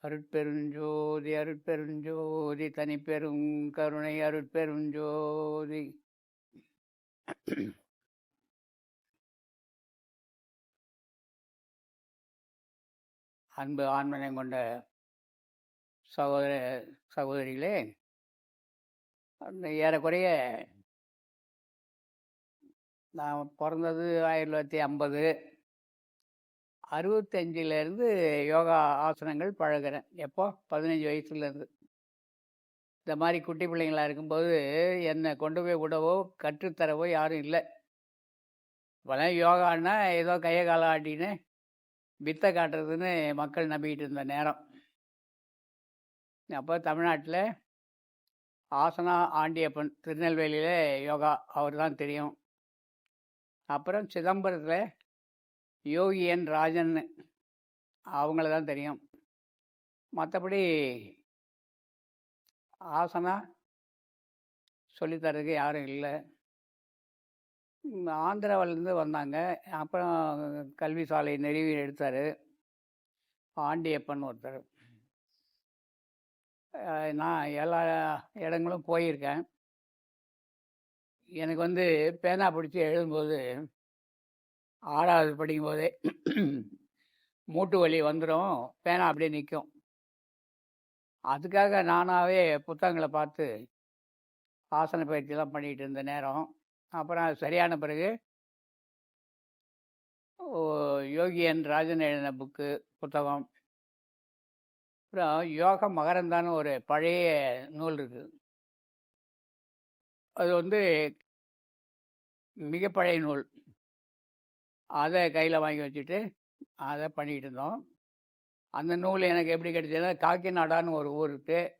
அருட்பெருஞ்சோதி அருட்பெருஞ்சோதி தனிப்பெரும் கருணை அருட்பெருஞ்சோதி. அன்பு ஆண்மனை கொண்ட சகோதர சகோதரிகளே, அந்த ஏறக்குறைய நான் பிறந்தது 1950. 65லேருந்து யோகா ஆசனங்கள் பழகிறேன். எப்போ? 15 வயசுலேருந்து. இந்த மாதிரி குட்டி பிள்ளைங்களாக இருக்கும்போது என்னை கொண்டு போய் விடவோ கற்றுத்தரவோ யாரும் இல்லை. இப்போலாம் யோகான்னா ஏதோ கையை காலம் ஆட்டின்னு வித்தை காட்டுறதுன்னு மக்கள் நம்பிக்கிட்டு இருந்த நேரம். அப்போ தமிழ்நாட்டில் ஆசனா ஆண்டியப்பன் திருநெல்வேலியில் யோகா, அவர் தான் தெரியும். அப்புறம் சிதம்பரத்தில் யோகி என் ராஜன், அவங்கள தான் தெரியும். மற்றபடி ஆசனா சொல்லித்தரதுக்கு யாரும் இல்லை. ஆந்திராவிலேருந்து வந்தாங்க. அப்புறம் கல்வி சாலை நிறுவி எடுத்தார் ஆண்டியப்பன் ஒருத்தர். நான் எல்லா இடங்களும் போயிருக்கேன். எனக்கு பேனா பிடிச்சி எழுதும்போது 6வது படிக்கும்போதே மூட்டு வலி வந்துடும், பேனா அப்படியே நிற்கும். அதுக்காக நானாகவே புத்தகங்களை பார்த்து ஆசன பயிற்சியெல்லாம் பண்ணிகிட்டு இருந்த நேரம். அப்புறம் அது சரியான பிறகு யோகி என் ராஜன் எழுதின புத்தகம், அப்புறம் யோக மகரந்தான்னு ஒரு பழைய நூல் இருக்குது. அது மிக பழைய நூல். அதை கையில் வாங்கி வச்சுட்டு அதை பண்ணிக்கிட்டு இருந்தோம். அந்த நூல் எனக்கு எப்படி கிடைச்சதுன்னா, காக்கிநாடான்னு ஒரு ஊர் இருக்குது.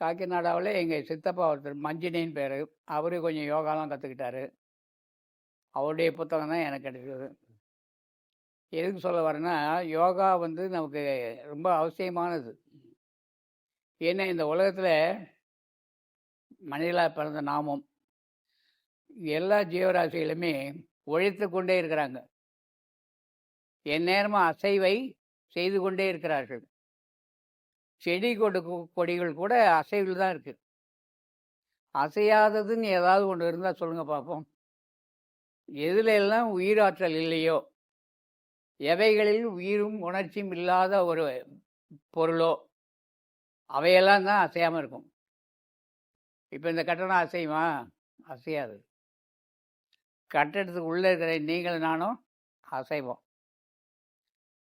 காக்கிநாடாவில் எங்கள் சித்தப்பா ஒருத்தர் மஞ்சினின்னு பேர், அவரு கொஞ்சம் யோகாலாம் கற்றுக்கிட்டாரு. அவருடைய புத்தகம் தான் எனக்கு கிடைச்சது. எதுக்கு சொல்ல வரேன்னா, யோகா நமக்கு ரொம்ப அவசியமானது. ஏன்னா இந்த உலகத்தில் மனிதனாக பிறந்த நாமும் எல்லா ஜீவராசிகளுமே உழைத்து கொண்டே இருக்கிறாங்க. எந்நேரமும் அசைவை செய்து கொண்டே இருக்கிறார்கள். செடி கொடிகள் கூட அசைவில் தான் இருக்குது. அசையாததுன்னு ஏதாவது ஒன்று இருந்தால் சொல்லுங்கள் பார்ப்போம். எதுல எல்லாம் உயிராற்றல் இல்லையோ, எவைகளில் உயிரும் உணர்ச்சியும் இல்லாத ஒரு பொருளோ, அவையெல்லாம் தான் அசையாமல் இருக்கும். இப்போ இந்த கட்டணம் அசையுமா? அசையாது. கட்டடத்துக்கு உள்ளே இருக்கிற நீங்கள் நானும் அசைவோம்.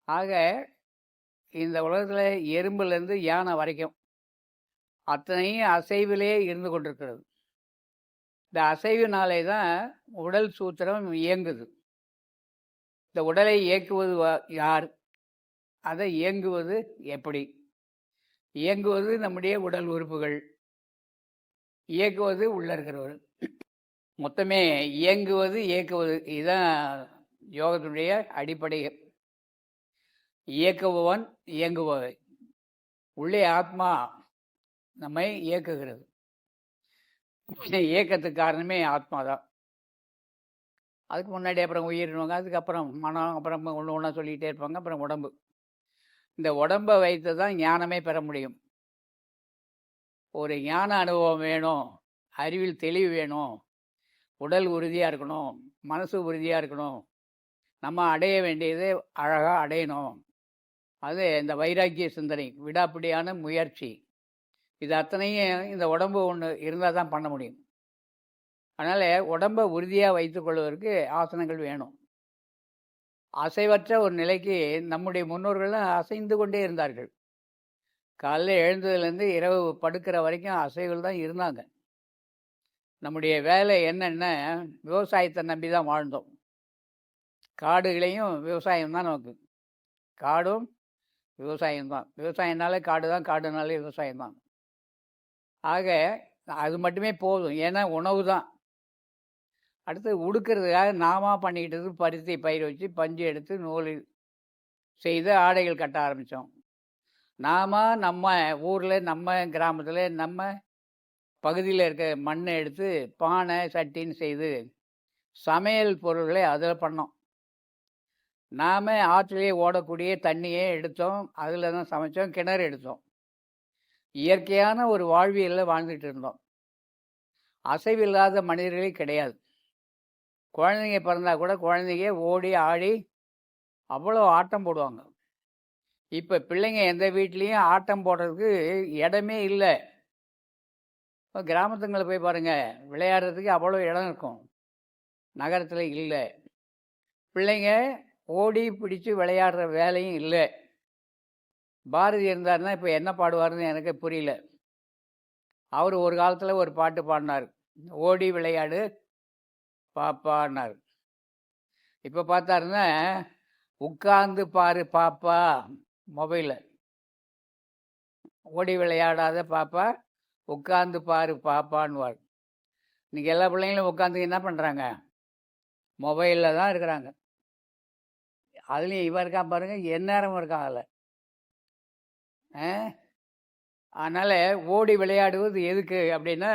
ஆக இந்த உலகத்தில் எறும்புலேருந்து யானை வரைக்கும் அத்தனையும் அசைவிலே இருந்து கொண்டிருக்கிறது. இந்த அசைவினாலே தான் உடல் சூத்திரம் இயங்குது. இந்த உடலை இயக்குவது யார்? அதை இயங்குவது எப்படி? இயங்குவது நம்முடைய உடல் உறுப்புகள், இயக்குவது உள்ளே இருக்கிறவர். மொத்தமே இயங்குவது இயக்குவது, இதுதான் யோகத்தினுடைய அடிப்படை. இயக்குபவன் இயங்குபவை. உள்ளே ஆத்மா நம்மை இயக்குகிறது. இயக்கத்துக்கு காரணமே ஆத்மா தான். அதுக்கு முன்னாடி அப்புறம் உயிரினவங்க, அதுக்கப்புறம் மனம், அப்புறம் ஒன்று ஒன்றா சொல்லிகிட்டே இருப்பாங்க. அப்புறம் உடம்பு. இந்த உடம்பை வைத்து தான் ஞானமே பெற முடியும். ஒரு ஞான அனுபவம் வேணும், அறிவில் தெளிவு வேணும், உடல் உறுதியாக இருக்கணும், மனசு உறுதியாக இருக்கணும், நம்ம அடைய வேண்டியது அழகாக அடையணும். அது இந்த வைராக்கிய சிந்தனை, விடாப்பிடியான முயற்சி, இது அத்தனையும் இந்த உடம்பு ஒன்று இருந்தால் தான் பண்ண முடியும். அதனால் உடம்பை உறுதியாக வைத்துக்கொள்வதற்கு ஆசனங்கள் வேணும். அசைவற்ற ஒரு நிலைக்கு நம்முடைய முன்னோர்கள்லாம் அசைந்து கொண்டே இருந்தார்கள். காலையில் எழுந்ததுலேருந்து இரவு படுக்கிற வரைக்கும் அசைவுகள் தான் இருந்தாங்க. நம்முடைய வேலை என்னென்ன, விவசாயத்தை நம்பி தான் வாழ்ந்தோம். காடுகளையும் விவசாயம் தான் நமக்கு. காடும் விவசாயம்தான். விவசாயம்னாலே காடு தான், காடுனாலே விவசாயம்தான். ஆக அது மட்டுமே போதும். ஏன்னா உணவு தான். அடுத்து உடுக்கிறதுக்காக நாம பண்ணிக்கிட்டது பருத்தி பயிர் வச்சு பஞ்சு எடுத்து நூல் செய்து ஆடைகள் கட்ட ஆரம்பித்தோம். நம்ம ஊரில், நம்ம கிராமத்தில், நம்ம பகுதியில் இருக்க மண்ணை எடுத்து பானை சட்டின்னு செய்து சமையல் பொருள்களை அதில் பண்ணோம். நாம் ஆற்றிலே ஓடக்கூடிய தண்ணியே எடுத்தோம், அதில் தான் சமைச்சோம், கிணறு எடுத்தோம். இயற்கையான ஒரு வாழ்வியலில் வாழ்ந்துட்டு இருந்தோம். அசைவில்லாத மனிதர்களே கிடையாது. குழந்தைங்க பிறந்தா கூட குழந்தைங்க ஓடி ஆடி அவ்வளோ ஆட்டம் போடுவாங்க. இப்போ பிள்ளைங்க எந்த வீட்லேயும் ஆட்டம் போடுறதுக்கு இடமே இல்லை. இப்போ கிராமத்துங்களில் போய் பாருங்கள், விளையாடுறதுக்கு அவ்வளோ இடம் இருக்கும், நகரத்தில் இல்லை. பிள்ளைங்க ஓடி பிடிச்சு விளையாடுற வேலையும் இல்லை. பாரதி இருந்தாருன்னா இப்போ என்ன பாடுவார்னு எனக்கு புரியல. அவர் ஒரு காலத்தில் ஒரு பாட்டு பாடினார், ஓடி விளையாடு பாப்பான்னார். இப்போ பார்த்தாருன்னா உட்கார்ந்து பாரு பாப்பா, மொபைலில் ஓடி விளையாடாத பாப்பா, உட்கார்ந்து பாரு பாப்பான்னுவார். இன்றைக்கி எல்லா பிள்ளைங்களும் உட்காந்து என்ன பண்ணுறாங்க, மொபைலில் தான் இருக்கிறாங்க. அதுலேயும் இவன் இருக்கான் பாருங்கள், எந்நேரமும் இருக்கான் அதில். அதனால் ஓடி விளையாடுவது எதுக்கு அப்படின்னா,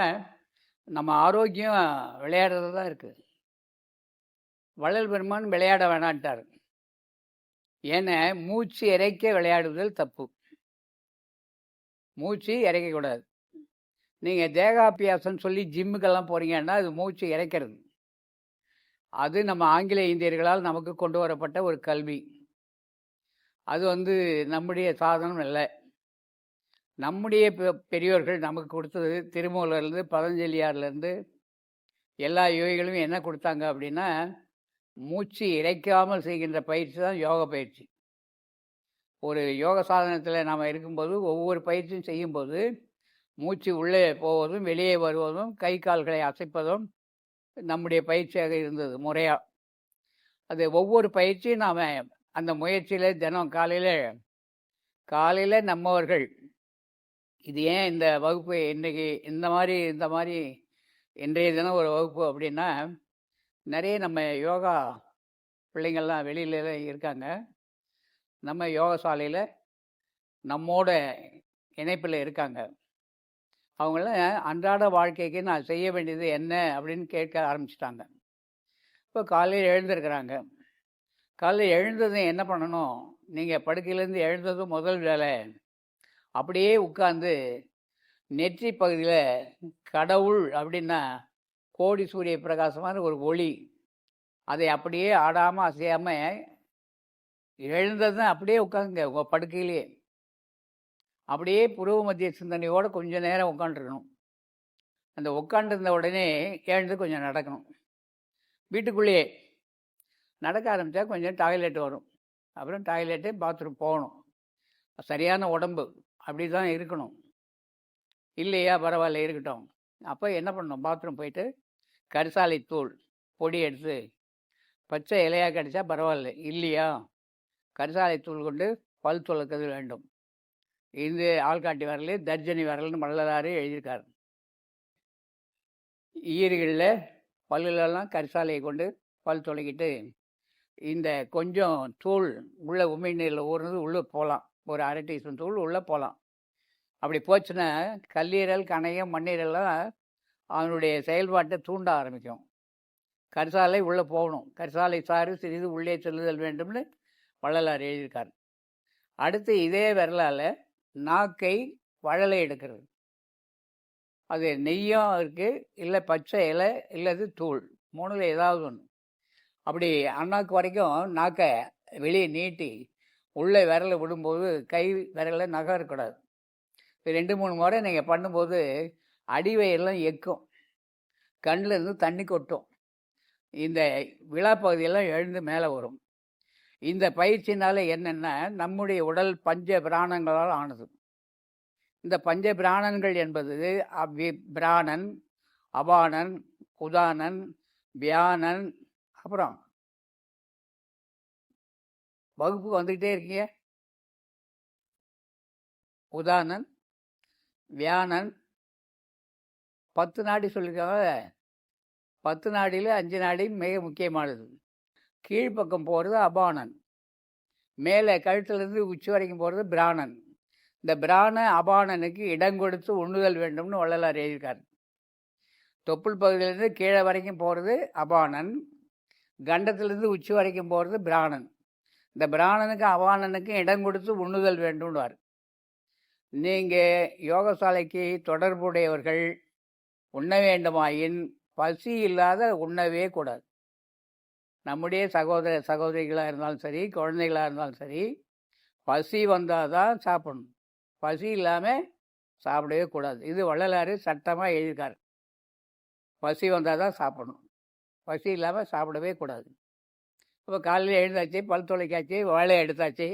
நம்ம ஆரோக்கியம் விளையாடுறது தான் இருக்குது. வள்ளல் பெருமான் விளையாட வேணான்ட்டார். ஏன்னா மூச்சு இறைக்க விளையாடுதல் தப்பு, மூச்சு இறைக்கக்கூடாது. நீங்கள் தேகாபியாசம்னு சொல்லி ஜிம்முக்கெல்லாம் போகிறீங்கன்னா அது மூச்சு இறைக்கிறது. அது நம்ம ஆங்கில இந்தியர்களால் நமக்கு கொண்டு வரப்பட்ட ஒரு கல்வி. அது நம்முடைய சாதனம் இல்லை. நம்முடைய பெரியோர்கள் நமக்கு கொடுத்தது திருமூலர்லேருந்து பதஞ்சலியார்லேருந்து எல்லா யோகிகளும் என்ன கொடுத்தாங்க அப்படின்னா, மூச்சு இறைக்காமல் செய்கின்ற பயிற்சி தான் யோக பயிற்சி. ஒரு யோக சாதனத்தில் நாம் இருக்கும்போது ஒவ்வொரு பயிற்சியும் செய்யும்போது மூச்சு உள்ளே போவதும் வெளியே வருவதும் கை கால்களை அசைப்பதும் நம்முடைய பயிற்சியாக இருந்தது முறையாக. அது ஒவ்வொரு பயிற்சியும் நாம் அந்த முயற்சியில் தினம் காலையில் நம்மவர்கள் இது ஏன் இந்த வகுப்பு இன்றைக்கி இந்த மாதிரி இன்றைய தினம் ஒரு வகுப்பு அப்படின்னா, நிறைய நம்ம யோகா பிள்ளைங்கள்லாம் வெளியில இருக்காங்க. நம்ம யோகசாலையில் நம்மோட இணைப்பில் இருக்காங்க. அவங்களாம் அன்றாட வாழ்க்கைக்கு நான் செய்ய வேண்டியது என்ன அப்படின்னு கேட்க ஆரம்பிச்சிட்டாங்க. இப்போ காலையில் எழுந்திருக்கிறாங்க. காலையில் எழுந்ததும் என்ன பண்ணணும், நீங்கள் படுக்கையிலேருந்து எழுந்ததும் முதல் வேலை அப்படியே உட்கார்ந்து நெற்றி பகுதியில் கடவுள் அப்படின்னா கோடி சூரிய பிரகாசமான ஒரு ஒளி, அதை அப்படியே ஆடாமல் அசையாமல் எழுந்ததும் அப்படியே உட்காந்துங்க உங்கள் படுக்கையிலேயே. அப்படியே புருவ மத்திய சிந்தனையோடு கொஞ்சம் நேரம் உட்காந்துருக்கணும். அந்த உட்காண்டிருந்த உடனே எழுந்து கொஞ்சம் நடக்கணும். வீட்டுக்குள்ளேயே நடக்க ஆரம்பித்தா கொஞ்சம் டாய்லெட் வரும், அப்புறம் டாய்லெட்டு பாத்ரூம் போகணும். சரியான உடம்பு அப்படி தான் இருக்கணும். இல்லையா, பரவாயில்ல இருக்கட்டும். அப்போ என்ன பண்ணணும், பாத்ரூம் போயிட்டு கரிசாலை தூள் பொடி எடுத்து, பச்சை இலையாக கிடைச்சா பரவாயில்ல, இல்லையா கரிசாலை தூள் கொண்டு பல் துளக்கிறது வேண்டும். இது ஆள்காட்டி விரல், தர்ஜனி விரல்னு வள்ளலாறு எழுதியிருக்காரு. ஈறுகளில் பல்லுலெல்லாம் கரிசாலையை கொண்டு பல் துளைக்கிட்டு இந்த கொஞ்சம் தூள் உள்ள உமிழ்நீரில் ஊறுனது உள்ளே போகலாம், ஒரு அரை டீஸ்பூன் தூள் உள்ளே போகலாம். அப்படி போச்சுன்னா கல்லீரல், கணையம், மண்ணீரெல்லாம் அவனுடைய செயல்பாட்டை தூண்ட ஆரம்பிக்கும். கரிசாலை உள்ளே போகணும், கரிசாலை சாறு சிறிது உள்ளே செல்லுதல் வேண்டும்னு வள்ளலார் எழுதியிருக்கார். அடுத்து இதே விரலால் நாக்கை வழலை எடுக்கிறது. அது நெய்யும் இருக்குது, இல்லை பச்சை இலை, இல்லது தூள், மூணில் ஏதாவது ஒன்று. அப்படி அண்ணாக்கு வரைக்கும் நாக்கை வெளியே நீட்டி உள்ளே விரலை விடும்போது கை விரலை நகரக்கூடாது. 2-3 முறை நீங்கள் பண்ணும்போது அடிவயெல்லாம் எக்கும், கண்ணிலேருந்து தண்ணி கொட்டும், இந்த விழாப்பகுதியெல்லாம் எழுந்து மேலே வரும். இந்த பயிற்சினால் என்னென்னா, நம்முடைய உடல் பஞ்ச பிராணங்களால் ஆனது. இந்த பஞ்ச பிராணங்கள் என்பது பிராணன், அபானன், உதானன், வியானன். அப்புறம் வகுப்புக்கு வந்துக்கிட்டே இருக்கீங்க. உதானன், வியானன், 10 நாடி சொல்லியிருக்காங்க. 10 நாடியில் 5 நாடி மிக முக்கியமானது. கீழ்ப்பக்கம் போகிறது அபானன், மேலே கழுத்துலேருந்து உச்சி வரைக்கும் போகிறது பிராணன். இந்த பிராண அபானனுக்கு இடம் கொடுத்து உண்ணுதல் வேண்டும்னு வள்ளலார் எழுதியிருக்கார். தொப்புள் பகுதியிலேருந்து கீழே வரைக்கும் போகிறது அபானன், கண்டத்திலேருந்து உச்சி வரைக்கும் போகிறது பிராணன். இந்த பிராணனுக்கும் அபானனுக்கும் இடம் கொடுத்து உண்ணுதல் வேண்டும்வார். நீங்கள் யோகசாலைக்கு தொடர்புடையவர்கள் உண்ண வேண்டுமாயின் பசி இல்லாத உண்ணவே கூடாது. நம்முடைய சகோதர சகோதரிகளாக இருந்தாலும் சரி, குழந்தைகளாக இருந்தாலும் சரி, பசி வந்தால் தான் சாப்பிடணும். பசி இல்லாமல் சாப்பிடவே கூடாது. இது வள்ளலார் சட்டமாக எழுதியிருக்கார். பசி வந்தால் தான் சாப்பிடணும், பசி இல்லாமல் சாப்பிடவே கூடாது. இப்போ காலையில் எழுந்தாச்சு, பல் துளைக்காச்சு, வாழை எடுத்தாச்சு.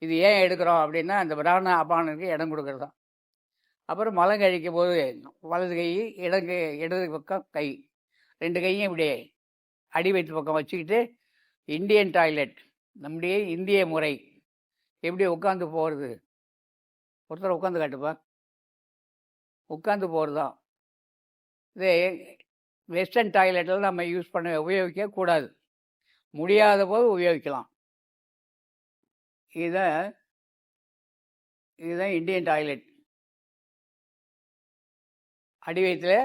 இது ஏன் எடுக்கிறோம் அப்படின்னா அந்த பிராண அபானனுக்கு இடம் கொடுக்கறது தான். அப்புறம் மலம் கழிக்கும் போது வலது கை, இடது பக்கம் கை, ரெண்டு கையும் இப்படி அடி வயிற்று பக்கம் வச்சுக்கிட்டு இந்தியன் டாய்லெட், நம்முடைய இந்திய முறை எப்படி உட்காந்து போகிறது. ஒருத்தர் உட்காந்து காட்டுப்பா. உட்காந்து போகிறது தான். இது வெஸ்டர்ன் டாய்லெட்டில் நம்ம யூஸ் பண்ண உபயோகிக்க கூடாது. முடியாத போது உபயோகிக்கலாம். இதுதான் இந்தியன் டாய்லெட். அடி வயிற்றில்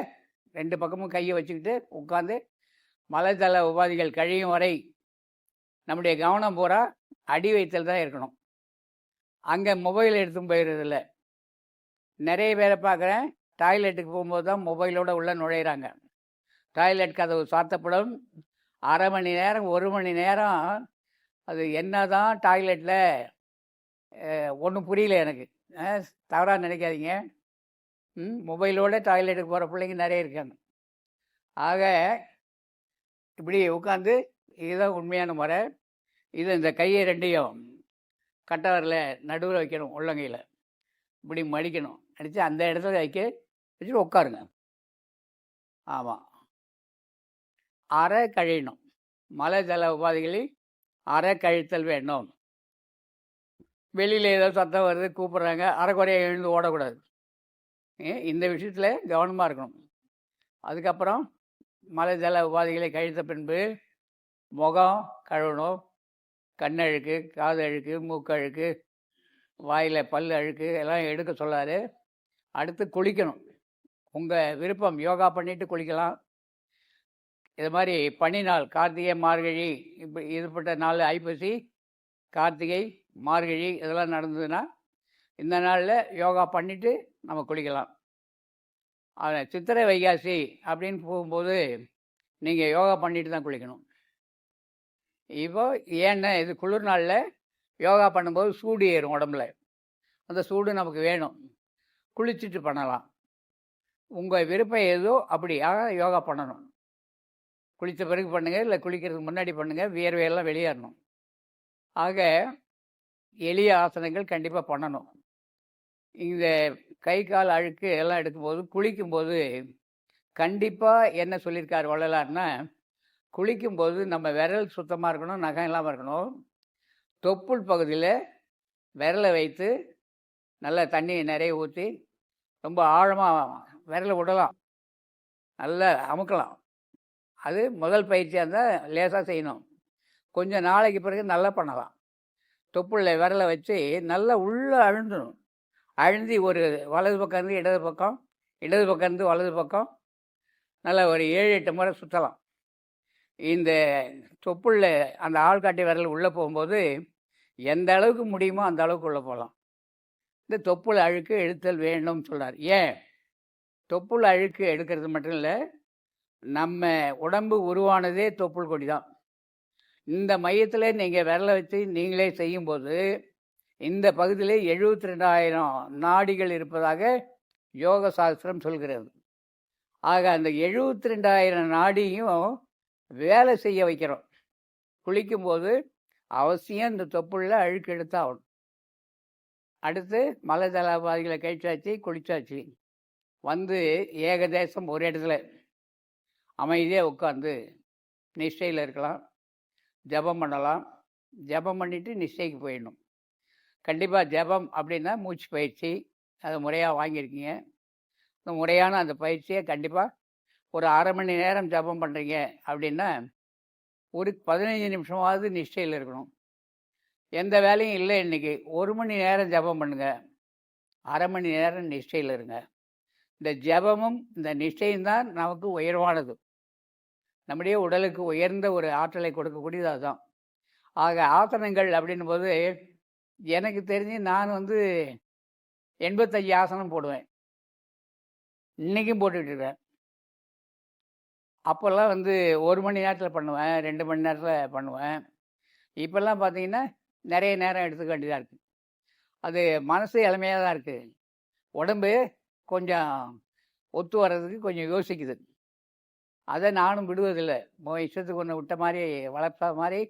ரெண்டு பக்கமும் கையை வச்சுக்கிட்டு உட்காந்து மலைத்தள உபாதிகள் கழியும் வரை நம்முடைய கவனம் பூரா அடி வயிற்றில் தான் இருக்கணும். அங்கே மொபைல் எடுத்தும் போயிடுறதில்ல. நிறைய பேரை பார்க்குறேன், டாய்லெட்டுக்கு போகும்போது தான் மொபைலோடு உள்ளே நுழையிறாங்க. டாய்லெட் கதவு சாத்தப்படும். அரை மணி நேரம் 1 மணி நேரம் அது என்ன தான் டாய்லெட்டில் ஒன்றும் புரியல எனக்கு. தவறாக நினைக்காதீங்க. மொபைலோட டாய்லெட்டுக்கு போகிற பிள்ளைங்க நிறைய இருக்காங்க. ஆக இப்படி உட்காந்து இதுதான் உண்மையான முறை. இது இந்த கையை ரெண்டையும் கட்டவரில் நடுவில் வைக்கணும், உள்ளங்கையில் இப்படி மடிக்கணும். அடித்து அந்த இடத்துல வச்சுட்டு உட்காருங்க. ஆமாம், அரை கழியணும். மலை ஜல உபாதைகளில் அரை கழித்தல் வேண்டும். வெளியில் ஏதோ சத்தம் வருது, கூப்பிட்றாங்க, அரைக்குறையாக எழுந்து ஓடக்கூடாது. இந்த விஷயத்தில் கவனமாக இருக்கணும். அதுக்கப்புறம் மலை ஜல உபாதைகளை கழித்த பின்பு முகம் கழுவணும். கண்ணழுக்கு, காது அழுக்கு, மூக்கு அழுக்கு, வாயில் பல் அழுக்கு எல்லாம் எடுக்க சொல்லாரு. அடுத்து குளிக்கணும். உங்கள் விருப்பம், யோகா பண்ணிவிட்டு குளிக்கலாம். இது மாதிரி பனி நாள், கார்த்திகை, மார்கழி, இப்படி இதுபட்ட நாள், ஐப்பசி, கார்த்திகை, மார்கழி இதெல்லாம் நடந்ததுன்னா இந்த நாளில் யோகா பண்ணிவிட்டு நம்ம குளிக்கலாம். சித்திரை, வைகாசி அப்படின்னு போகும்போது நீங்கள் யோகா பண்ணிட்டு தான் குளிக்கணும். இப்போ ஏன்னா இது குளிர் நாளில் யோகா பண்ணும்போது சூடு ஏறும் உடம்புல. அந்த சூடு நமக்கு வேணும், குளிச்சுட்டு பண்ணலாம். உங்கள் விருப்பம் ஏதோ அப்படியாக யோகா பண்ணணும். குளித்த பிறகு பண்ணுங்கள், இல்லை குளிக்கிறதுக்கு முன்னாடி பண்ணுங்கள். வியர்வையெல்லாம் வெளியேறணும். ஆக எளிய ஆசனங்கள் கண்டிப்பாக பண்ணணும். இந்த கை கால் அழுக்கு எல்லாம் எடுக்கும்போது, குளிக்கும்போது கண்டிப்பாக என்ன சொல்லியிருக்கார் வள்ளலார்னா, குளிக்கும்போது நம்ம விரல் சுத்தமாக இருக்கணும், நகம் இல்லாமல் இருக்கணும். தொப்புள் பகுதியில் விரலை வைத்து நல்லா தண்ணியை நிறைய ஊற்றி ரொம்ப ஆழமாக விரலை விடலாம், நல்லா அமுக்கலாம். அது முதல் பயிற்சியாக இருந்தால் லேசாக செய்யணும். கொஞ்சம் நாளைக்கு பிறகு நல்லா பண்ணலாம். தொப்புளில் விரலை வச்சு நல்லா உள்ளே அழுந்தணும். அழுந்தி ஒரு வலது பக்கம் இருந்து இடது பக்கம், இடது பக்கம் இருந்து வலது பக்கம் நல்லா ஒரு 7-8 முறை சுற்றலாம். இந்த தொப்புளில் அந்த ஆள்காட்டி விரல் உள்ளே போகும்போது எந்த அளவுக்கு முடியுமோ அந்த அளவுக்கு உள்ளே போகலாம். இந்த தொப்புள் அழுக்கு எடுத்தல் வேணும்னு சொல்கிறார். ஏன்? தொப்புள் அழுக்கு எடுக்கிறது மட்டும் இல்லை, நம்ம உடம்பு உருவானதே தொப்புள் கொடி தான். இந்த மையத்தில் நீங்கள் விரலை வச்சு நீங்களே செய்யும்போது இந்த பகுதியிலே 72,000 நாடிகள் இருப்பதாக யோக சாஸ்திரம் சொல்கிறது. ஆக அந்த 72,000 நாடியும் வேலை செய்ய வைக்கிறோம். குளிக்கும்போது அவசியம் இந்த தொப்புளில் அழுக்கு எடுத்தாகணும். அடுத்து மலை தளபாதிகளை கழிச்சாச்சு, குளிச்சாச்சு. வந்து ஏகதேசம் ஒரு இடத்துல அமைதியாக உட்காந்து நிஷ்டையில் இருக்கலாம், ஜபம் பண்ணலாம். ஜபம் பண்ணிவிட்டு நிஷ்டைக்கு போயிடணும். கண்டிப்பாக ஜபம் அப்படின்னா மூச்சு பயிற்சி, அதை முறையாக வாங்கியிருக்கீங்க. இந்த முறையான அந்த பயிற்சியை கண்டிப்பாக ஒரு அரை மணி நேரம் ஜபம் பண்ணுறீங்க அப்படின்னா ஒரு 15 நிமிஷமாவது நிஷ்டையில் இருக்கணும். எந்த வேலையும் இல்லை இன்றைக்கி, 1 மணி நேரம் ஜபம் பண்ணுங்கள், அரை மணி நேரம் நிஷ்டையில் இருங்க. இந்த ஜபமும் இந்த நிஷ்டையும் தான் நமக்கு உயர்வானது. நம்முடைய உடலுக்கு உயர்ந்த ஒரு ஆற்றலை கொடுக்கக்கூடியது அதுதான். ஆக ஆசனங்கள் அப்படின்னும் போது எனக்கு தெரிஞ்சு நான் 85 ஆசனம் போடுவேன். இன்றைக்கும் போட்டுக்கிட்டு இருக்கேன். அப்போல்லாம் 1 மணி நேரத்தில் பண்ணுவேன், 2 மணி நேரத்தில் பண்ணுவேன். இப்போல்லாம் பார்த்தீங்கன்னா நிறைய நேரம் எடுத்துக்க வேண்டியதாக இருக்குது. அது மனசு இளமையாக தான் இருக்குது, உடம்பு கொஞ்சம் ஒத்து வர்றதுக்கு கொஞ்சம் யோசிக்குது. அதை நானும் விடுவதில்லை. இஷ்டத்துக்கு ஒன்று விட்ட மாதிரி, வளர்த்த மாதிரி,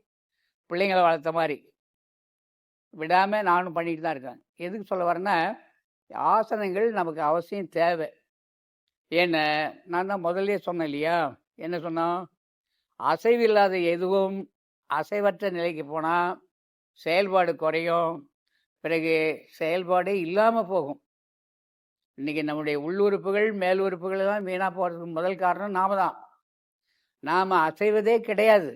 பிள்ளைங்களை வளர்த்த மாதிரி விடாமல் நானும் பண்ணிட்டு தான் இருக்கேன். எதுக்கு சொல்ல வரேன்னா, ஆசனங்கள் நமக்கு அவசியம் தேவை. ஏன்னா நான் தான் முதல்ல சொன்னேன் இல்லையா, என்ன சொன்னோம், அசைவில்லாத எதுவும் அசைவற்ற நிலைக்கு போனால் செயல்பாடு குறையும், பிறகு செயல்பாடே இல்லாமல் போகும். இன்றைக்கி நம்முடைய உள்ளுறுப்புகள் மேல் உறுப்புகள் எல்லாம் வீணாக போகிறதுக்கு முதல் காரணம் நாம தான். நாம் அசைவதே கிடையாது.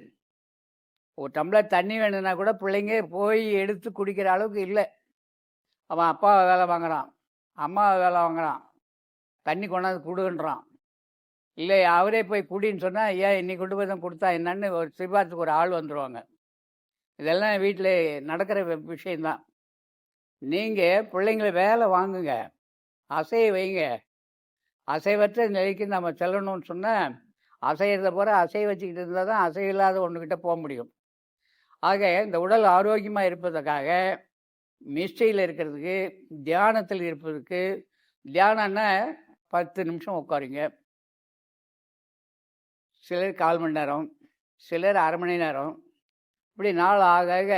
ஒரு டம்ளர் தண்ணி வேணும்னா கூட பிள்ளைங்க போய் எடுத்து குடிக்கிற அளவுக்கு இல்லை. அவன் அப்பாவை வேலை வாங்குறான், அம்மாவை வேலை வாங்குறான், தண்ணி கொண்டாந்து கொடுன்றான். இல்லை அவரே போய் குடின்னு சொன்னால், ஏன் இன்னைக்கு கொண்டு போய் தான் கொடுத்தா என்னன்னு ஒரு சிபாரத்துக்கு ஒரு ஆள் வந்துடுவாங்க. இதெல்லாம் வீட்டில் நடக்கிற விஷயந்தான். நீங்கள் பிள்ளைங்களை வேலை வாங்குங்க, அசைய வைங்க. அசைவற்ற நிலைக்கு நம்ம செல்லணும்னு சொன்னால், அசைகிறத போகிற அசைய வச்சுக்கிட்டு இருந்தால் தான் அசையில்லாத ஒன்றுக்கிட்ட போக முடியும். ஆக இந்த உடல் ஆரோக்கியமாக இருப்பதற்காக, நிஷ்டையில் இருக்கிறதுக்கு, தியானத்தில் இருப்பதுக்கு, தியானம்னா 10 நிமிஷம் உட்காருங்க. சிலர் 1/4 மணி நேரம், சிலர் அரை மணி நேரம், இப்படி நாள் ஆக ஆக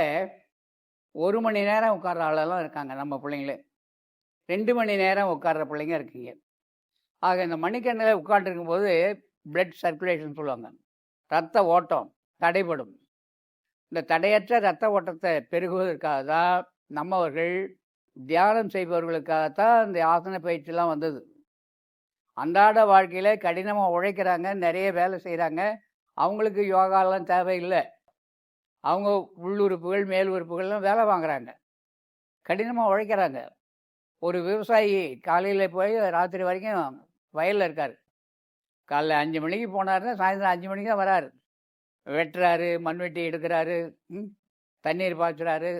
1 மணி நேரம் உட்கார்ற ஆளெல்லாம் இருக்காங்க நம்ம பிள்ளைங்களே. 2 மணி நேரம் உட்கார்ற பிள்ளைங்க இருக்குங்க. ஆக இந்த மணிக்கண்ணில் உட்காந்துருக்கும்போது பிளட் சர்க்குலேஷன் சொல்லுவாங்க, ரத்த ஓட்டம் தடைபடும். இந்த தடையற்ற ரத்த ஓட்டத்தை பெருகுவதற்காக தான் நம்மவர்கள் தியானம் செய்பவர்களுக்காகத்தான் இந்த ஆசன பயிற்சியெல்லாம் வந்தது. அன்றாட வாழ்க்கையில் கடினமாக உழைக்கிறாங்க, நிறைய வேலை செய்கிறாங்க, அவங்களுக்கு யோகாலாம் தேவையில்லை. அவங்க உள்ளுறுப்புகள் மேல் உறுப்புகள்லாம் வேலை வாங்குறாங்க, கடினமாக உழைக்கிறாங்க. ஒரு விவசாயி காலையில் போய் ராத்திரி வரைக்கும் வயலில் இருக்கார். காலைல 5 மணிக்கு போனாருன்னா சாயந்தரம் 5 மணிக்கு தான் வராரு. வெட்டுறாரு, மண்வெட்டி எடுக்கிறாரு, தண்ணீர் பாய்ச்சுறாரு,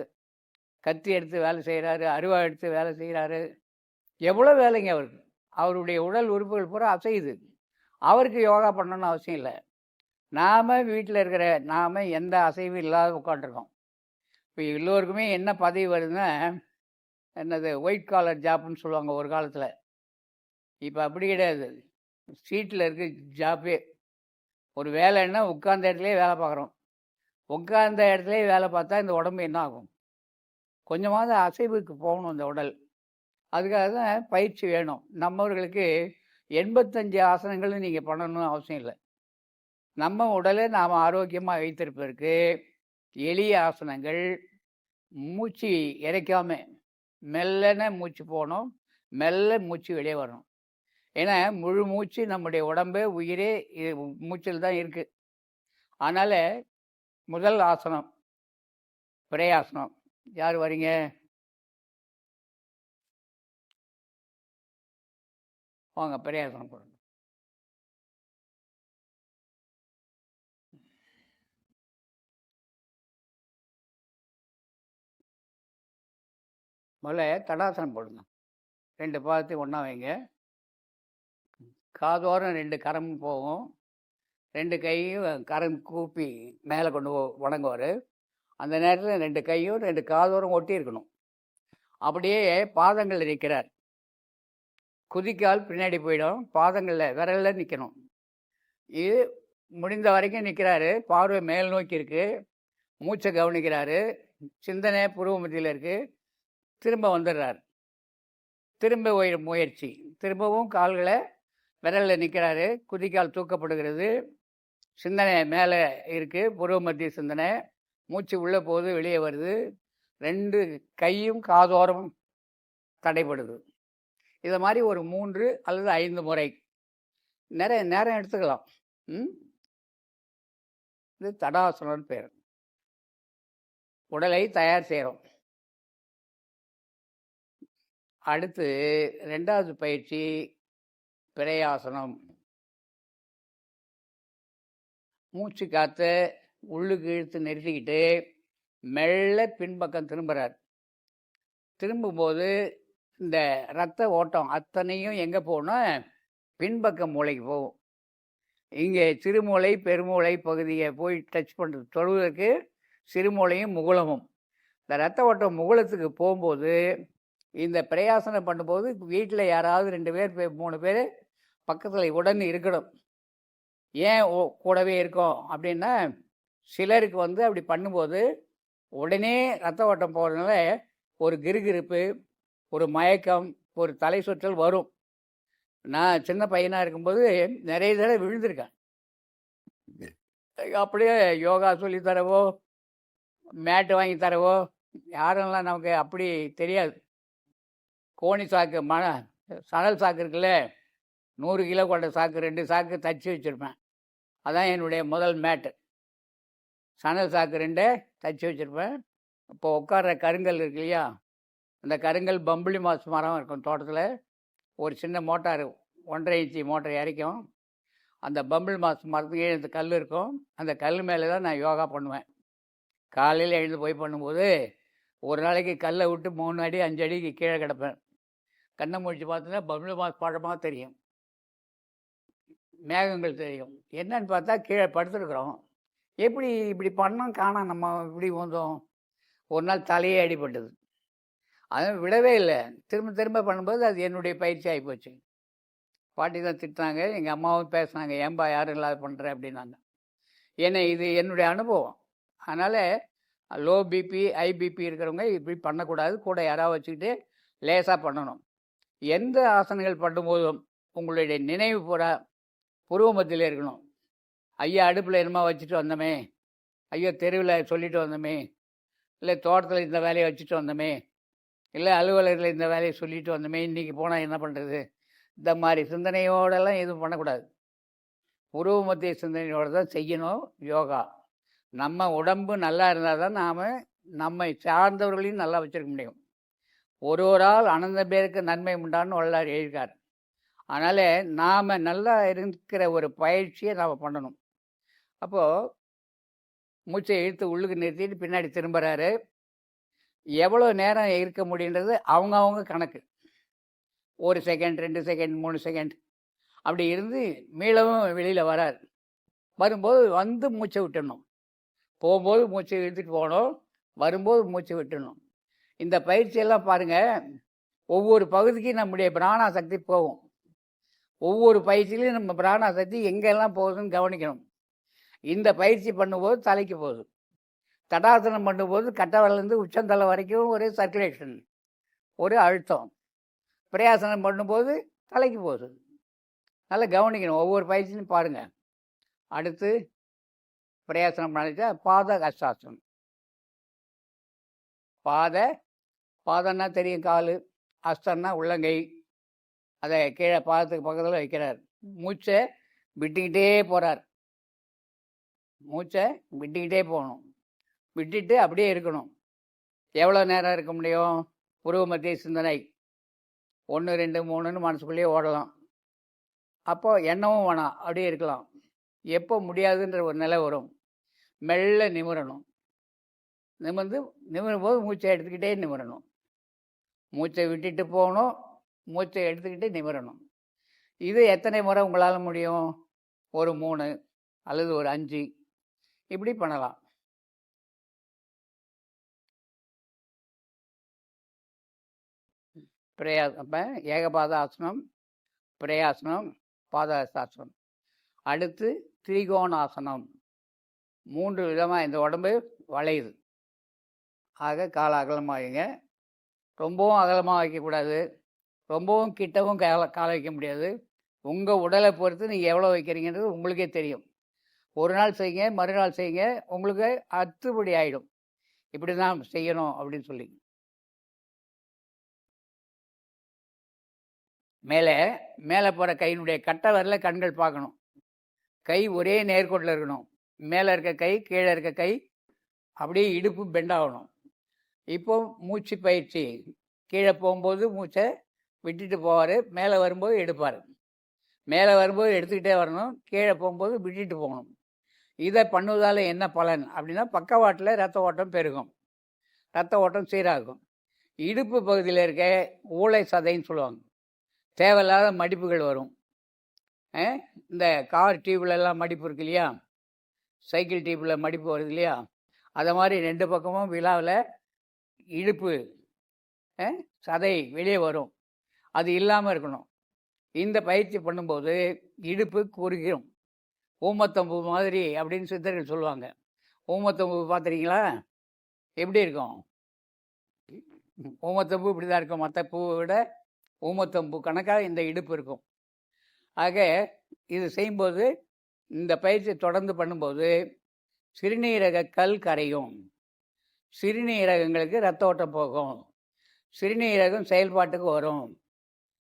கத்தி எடுத்து வேலை செய்கிறாரு, அருவா எடுத்து வேலை செய்கிறாரு. எவ்வளோ வேலைங்க அவருக்கு. அவருடைய உடல் உறுப்புகள் பூரா அசையுது. அவருக்கு யோகா பண்ணணும்னு அவசியம் இல்லை. நாம் வீட்டில் இருக்கிற நாம் எந்த அசைவும் இல்லாத உட்காந்துருக்கோம். இப்போ எல்லோருக்குமே என்ன பதவி வருதுன்னா, என்னது ஒயிட் காலர் ஜாப்னு சொல்லுவாங்க ஒரு காலத்தில். இப்போ அப்படி கிடையாது. ஸ்ட்ரீட்டில் இருக்க ஜாப்பே ஒரு வேலைன்னா உட்கார்ந்த இடத்துலேயே வேலை பார்க்குறோம். உட்கார்ந்த இடத்துலேயே வேலை பார்த்தா இந்த உடம்பு என்ன ஆகும்? கொஞ்சமாவது அசைவுக்கு போகணும் இந்த உடல். அதுக்காக தான் பயிற்சி வேணும். நம்மவர்களுக்கு 85 ஆசனங்களும் நீங்கள் பண்ணணும்னு அவசியம் இல்லை. நம்ம உடலை நாம் ஆரோக்கியமாக வைத்திருப்பதற்கு எளிய ஆசனங்கள், மூச்சு இறைக்காமல் மெல்லன மூச்சு போகணும், மெல்ல மூச்சு வெளியே வரணும். ஏன்னா முழு மூச்சு நம்முடைய உடம்பு உயிரே மூச்சில் தான் இருக்குது. அதனால் முதல் ஆசனம் பிரயாசனம். யார் வரீங்க? வாங்க, பிரயாசனம் போடுங்க. முதல்ல தடாசனம் போடுங்க. 2 பாதத்தையும் ஒன்றா வைங்க. காதோரம் 2 கரம் போகும். 2 கையும் கரம் கூப்பி மேலே கொண்டு வணங்குவார். அந்த நேரத்தில் 2 கையும் 2 காதோரம் ஒட்டி இருக்கணும். அப்படியே பாதங்களில் நிற்கிறார். குதிக்கால் பின்னாடி போயிடும், பாதங்களில் விரலில் நிற்கணும். இது முடிந்த வரைக்கும் நிற்கிறாரு. பார்வை மேல் நோக்கி இருக்குது, மூச்சை கவனிக்கிறாரு, சிந்தனை புருவ மத்தியில் இருக்குது. திரும்ப வந்துடுறார். திரும்ப முயற்சி. திரும்பவும் கால்களை விரலில் நிற்கிறாரு, குதிக்கால் தூக்கப்படுகிறது, சிந்தனை மேலே இருக்குது, புருவ மத்திய சிந்தனை, மூச்சு உள்ளே போகுது வெளியே வருது, 2 கையும் காதோரமும் தடைப்படுது. இதை மாதிரி ஒரு 3 அல்லது 5 முறை நிறைய நேரம் எடுத்துக்கலாம். இது தடாசனம்னு பேர். உடலை தயார் செய்கிறோம். அடுத்து 2வது பயிற்சி பிரயாசனம். மூச்சு காற்றை உள்ளுக்கு இழுத்து நிறுத்திக்கிட்டு மெல்ல பின்பக்கம் திரும்புகிறார். திரும்பும்போது இந்த இரத்த ஓட்டம் அத்தனையும் எங்கே போகணும்? பின்பக்கம் மூளைக்கு போகும். இங்கே சிறுமூளை பெருமூளை பகுதியை போய் டச் பண்ணுறது, தொழுவதற்கு சிறுமூளையும் முகுளமும். இந்த ரத்த ஓட்டம் முகுளத்துக்கு போகும்போது இந்த பிரயாசனம் பண்ணும்போது வீட்டில் யாராவது 2 பேர் 3 பேர் பக்கத்தில் உடனே இருக்கணும். ஏன் கூடவே இருக்கோம் அப்படின்னா, சிலருக்கு அப்படி பண்ணும்போது உடனே ரத்த ஓட்டம் போகிறதுனால ஒரு கிருகிருப்பு, ஒரு மயக்கம், ஒரு தலை சுற்றல் வரும். நான் சின்ன பையனாக இருக்கும்போது நிறைய தடவை விழுந்திருக்கேன். அப்படியே யோகா சொல்லி தரவோ மேட்டு வாங்கி தரவோ யாரெல்லாம் நமக்கு அப்படி தெரியாது. கோணி சாக்கு சணல் சாக்கு இருக்குல்ல, 100 கிலோ கொண்ட சாக்கு 2 சாக்கு தச்சு வச்சுருப்பேன். அதான் என்னுடைய முதல் மேட்டு. சணல் சாக்கு 2 தச்சு வச்சுருப்பேன். இப்போ உட்கார்ற கருங்கல் இருக்கு இல்லையா, அந்த கருங்கல் பம்புளி மாசு மரம் இருக்கும் தோட்டத்தில். ஒரு சின்ன மோட்டார் 1.5 இன்ச்சு மோட்டர் இறக்கும். அந்த பம்பிள் மாசு மரத்துக்கு இந்த கல் இருக்கும். அந்த கல் மேலே தான் நான் யோகா பண்ணுவேன். காலையில் எழுந்து போய் பண்ணும்போது ஒரு நாளைக்கு கல்லை விட்டு 3 அடி 5 அடிக்கு கீழே கிடப்பேன். கண்ணை முடிச்சு பார்த்தோன்னா பம்பிள் மாசு பழமாக தெரியும், மேகங்கள் தெரியும். என்னன்னு பார்த்தா கீழே படுத்துருக்குறோம். எப்படி இப்படி பண்ணோம் காணோம், நம்ம இப்படி வந்தோம். ஒரு நாள் தலையே அடிபட்டது. அது விடவே இல்லை. திரும்ப திரும்ப பண்ணும்போது அது என்னுடைய பயிற்சி ஆகிப்போச்சு. பாட்டி தான் திட்டினாங்க, எங்கள் அம்மாவும் பேசினாங்க, ஏன்பா யாரும் இல்லாத பண்ணுற அப்படின்னாங்க. ஏன்னா இது என்னுடைய அனுபவம். அதனால் லோ பிபி ஹை பிபி இருக்கிறவங்க இப்படி பண்ணக்கூடாது. கூட யாராவது வச்சுக்கிட்டு லேசாக பண்ணணும். எந்த ஆசனங்கள் பண்ணும்போதும் உங்களுடைய நினைவு பூரா புருவ மத்தியில் இருக்கணும். ஐயா அடுப்பில் என்னமா வச்சுட்டு வந்தோமே, ஐயோ தெருவில் சொல்லிட்டு வந்தோமே, இல்லை தோட்டத்தில் இந்த வேலையை வச்சுட்டு வந்தோமே, இல்லை அலுவலகத்தில் இந்த வேலையை சொல்லிட்டு வந்தோமே, இன்றைக்கி போனால் என்ன பண்ணுறது, இந்த மாதிரி சிந்தனையோடெல்லாம் எதுவும் பண்ணக்கூடாது. புருவ மத்திய சிந்தனையோடு தான் செய்யணும் யோகா. நம்ம உடம்பு நல்லா இருந்தால் தான் நாம் நம்மை சார்ந்தவர்களையும் நல்லா வச்சுருக்க முடியும். ஒரு ஆள் அனந்த பேருக்கு நன்மை உண்டான்னு வள்ளார் எழுதியிருக்கார். அதனால் நாம் நல்லா இருக்கிற ஒரு பயிற்சியை நாம் பண்ணணும். அப்போது மூச்சை இழுத்து உள்ளுக்கு நிறுத்திட்டு பின்னாடி திரும்புகிறாரு. எவ்வளோ நேரம் இருக்க முடியுன்றது அவங்கவுங்க கணக்கு. 1 செகண்ட் 2 செகண்ட் 3 செகண்ட் அப்படி இருந்து மீளவும் வெளியில் வரார். வரும்போது மூச்சை விட்டுடணும். போகும்போது மூச்சை இழுத்துட்டு போகணும், வரும்போது மூச்சை விட்டுடணும். இந்த பயிற்சியெல்லாம் பாருங்கள், ஒவ்வொரு பகுதிக்கும் நம்முடைய பிராணா சக்தி போகும். ஒவ்வொரு பயிற்சியிலையும் நம்ம பிராணா சக்தி எங்கெல்லாம் போகுதுன்னு கவனிக்கணும். இந்த பயிற்சி பண்ணும்போது தலைக்கு போகுது, தடாசனம் பண்ணும்போது கட்டவரலேருந்து உச்சந்தலை வரைக்கும் ஒரு சர்க்குலேஷன், ஒரு அழுத்தம். பிரயாசனம் பண்ணும்போது தலைக்கு போகுது. நல்லா கவனிக்கணும், ஒவ்வொரு பயிற்சியும் பாருங்கள். அடுத்து பிரயாசனம் பண்ணிட்டா பாத ஹஸ்தாசனம். பாதம்னா தெரியும், கால். ஹஸ்தம்னா உள்ளங்கை. அதை கீழே பாதத்துக்கு பக்கத்தில் வைக்கிறார். மூச்சை விட்டுக்கிட்டே போகிறார். மூச்சை விட்டுக்கிட்டே போகணும், விட்டுட்டு அப்படியே இருக்கணும். எவ்வளோ நேரம் இருக்க முடியும்? புருவ மத்திய சிந்தனை 1 2 3ன்னு மனசுக்குள்ளேயே ஓடலாம். அப்போது எண்ணமும் வேணாம், அப்படியே இருக்கலாம். எப்போ முடியாதுன்ற ஒரு நிலை வரும், மெல்ல நிமிரணும். நிமிரும் போது மூச்சை எடுத்துக்கிட்டே நிமிரணும். மூச்சை விட்டுட்டு போகணும், மூச்சை எடுத்துக்கிட்டு நிமிரணும். இது எத்தனை முறை உங்களால் முடியும்? ஒரு 3 அல்லது ஒரு 5 இப்படி பண்ணலாம். அப்போ ஏகபாத ஆசனம், பிரயாசனம், பாதஹஸ்தாசனம். அடுத்து திரிகோணாசனம். 3 விதமாக இந்த உடம்பு வளையுது. ஆக காலை அகலமாகுங்க. ரொம்பவும் அகலமாக வைக்கக்கூடாது, ரொம்பவும் கிட்டவும் காலை வைக்க முடியாது. உங்கள் உடலை பொறுத்து நீங்கள் எவ்வளோ வைக்கிறீங்கன்றது உங்களுக்கே தெரியும். ஒரு நாள் செய்யுங்க, மறுநாள் செய்யுங்க, உங்களுக்கு அத்துப்படி ஆகிடும். இப்படி தான் செய்யணும் அப்படின்னு சொல்லி. மேலே போகிற கையினுடைய கட்டை வரல கண்கள் பார்க்கணும். கை ஒரே நேர்கோட்டில் இருக்கணும். மேலே இருக்க கை கீழே இருக்க கை அப்படியே இடுப்பு பெண்டாகணும். இப்போ மூச்சு பயிற்சி. கீழே போகும்போது மூச்சை விட்டுட்டு போவார், மேலே வரும்போது எடுப்பார். மேலே வரும்போது எடுத்துக்கிட்டே வரணும், கீழே போகும்போது விட்டுட்டு போகணும். இதை பண்ணுவதால் என்ன பலன் அப்படின்னா பக்கவாட்டில் ரத்த ஓட்டம் பெருகும், ரத்த ஓட்டம் சீராகும். இடுப்பு பகுதியில் இருக்க ஊளை சதைன்னு சொல்லுவாங்க, தேவையில்லாத மடிப்புகள் வரும். இந்த கார் டியூப்லெல்லாம் மடிப்பு இருக்கு இல்லையா, சைக்கிள் டியூப்பில் மடிப்பு வருது இல்லையா, அதை மாதிரி 2 பக்கமும் விழாவில் இடுப்பு சதை வெளியே வரும். அது இல்லாமல் இருக்கணும். இந்த பயிற்சி பண்ணும்போது இடுப்பு குறுகிடும், ஊமத்தம்பூ மாதிரி அப்படின்னு சித்தர்கள் சொல்லுவாங்க. ஊமத்தம்பூ பார்த்துறீங்களா? எப்படி இருக்கும்? ஊமத்தம்பூ இப்படி தான் இருக்கும், மற்ற பூவை விட ஊமத்தம்பூ கணக்காக இந்த இடுப்பு இருக்கும். ஆக இது செய்யும்போது, இந்த பயிற்சி தொடர்ந்து பண்ணும்போது சிறுநீரக கல் கரையும், சிறுநீரகங்களுக்கு ரத்த ஓட்டம் போகும், சிறுநீரகம் செயல்பாட்டுக்கு வரும்.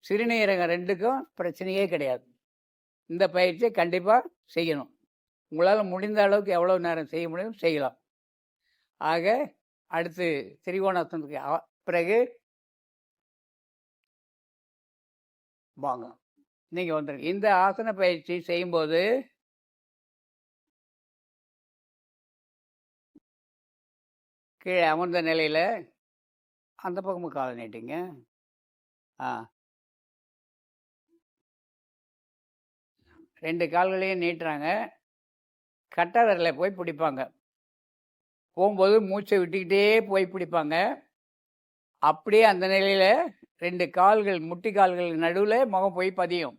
சிறுநீரகம் 2க்கும் பிரச்சனையே கிடையாது. இந்த பயிற்சியை கண்டிப்பாக செய்யணும். உங்களால் முடிந்த அளவுக்கு எவ்வளோ நேரம் செய்ய முடியும் செய்யலாம். ஆக அடுத்து திரிகோணாசனத்துக்கு பிறகு வாங்க, நீங்கள் வந்துடுங்க. இந்த ஆசன பயிற்சி செய்யும்போது கீழே அமர்ந்த நிலையில் அந்த பக்கமும் காலை நீட்டிங்க. 2 கால்களையும் நீட்டுறாங்க. கட்டை விரலை போய் பிடிப்பாங்க. போகும்போது மூச்சை விட்டுக்கிட்டே போய் பிடிப்பாங்க. அப்படியே அந்த நிலையில் 2 கால்கள், முட்டி கால்கள் நடுவில் முகம் போய் பதியும்.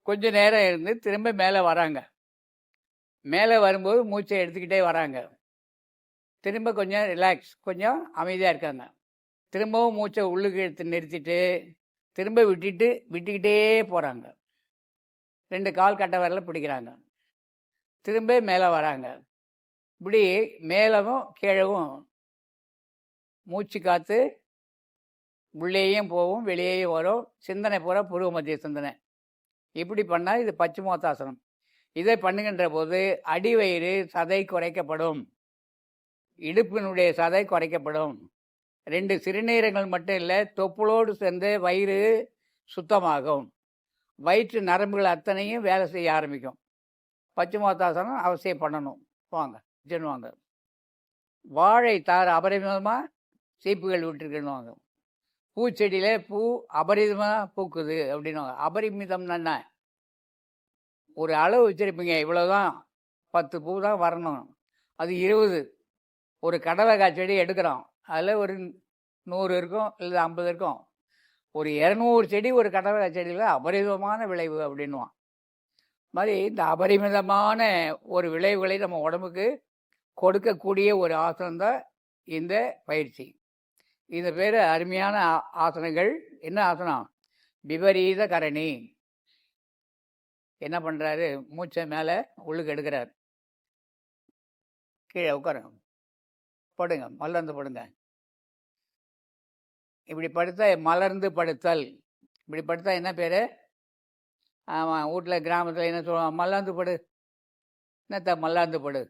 கொஞ்ச நேரம் இருந்து திரும்ப மேலே வராங்க. மேலே வரும்போது மூச்சை எடுத்துக்கிட்டே வராங்க. திரும்ப கொஞ்சம் ரிலாக்ஸ், கொஞ்சம் அமைதியாக இருக்காங்க. திரும்பவும் மூச்சை உள்ளுக்கு எடுத்து நிறுத்திட்டு திரும்ப விட்டுக்கிட்டே போகிறாங்க. 2 கால் கட்டை விரல பிடிக்கிறாங்க. திரும்ப மேலே வராங்க. இப்படி மேலவும் கீழவும் மூச்சு காற்று உள்ளேயும் போகும், வெளியேயும் வரும். சிந்தனை பூரா பூர்வ மத்திய சிந்தனை. இப்படி பண்ணால் இது பச்சுமோத்தாசனம். இதை பண்ணுகின்ற போது அடிவயிறு சதை குறைக்கப்படும், இடுப்பினுடைய சதை குறைக்கப்படும். 2 சிறுநீரகங்கள் மட்டும் இல்லை, தொப்புளோடு சேர்ந்து வயிறு சுத்தமாகும். வயிற்று நரம்புகள் அத்தனையும் வேலை செய்ய ஆரம்பிக்கும். பச்சுமோத்தாசனம் அவசியம் பண்ணணும். வாங்க ஜென்வாங்க. வாழை தார் அபரிமிதமாக சீப்புகள் விட்டுருக்கணுவாங்க. பூச்செடியில் பூ அபரிதமாக பூக்குது அப்படின்வாங்க. அபரிமிதம்னா என்ன? ஒரு அளவு வச்சுருப்பீங்க, இவ்வளோதான், 10 பூ தான் வரணும், அது 20. ஒரு கடலைக்காய் செடி எடுக்கிறோம், அதில் ஒரு 100 இருக்கும், இல்லை 50 இருக்கும். ஒரு 200 செடி ஒரு கடலைக்காய் செடியில் அபரிமிதமான விளைவு அப்படின்வான். மாதிரி இந்த அபரிமிதமான ஒரு விளைவுகளை நம்ம உடம்புக்கு கொடுக்கக்கூடிய ஒரு ஆசனம் தான் இந்த பயிற்சி. இந்த பேர் அருமையான ஆசனங்கள். என்ன ஆசனம்? விபரீத கரணி. என்ன பண்ணுறாரு? மூச்சை மேலே உள்ளுக்கு எடுக்கிறார். கீழே உட்காருங்க, படுங்க, மலர்ந்து படுங்க. இப்படி படுத்தா மலர்ந்து படுத்தல். இப்படி படுத்தா என்ன பேர்? ஆமாம், வீட்டில் கிராமத்தில் என்ன சொல்லுவாங்க? மல்லாந்து படு. என்னத்த மல்லாந்து படு?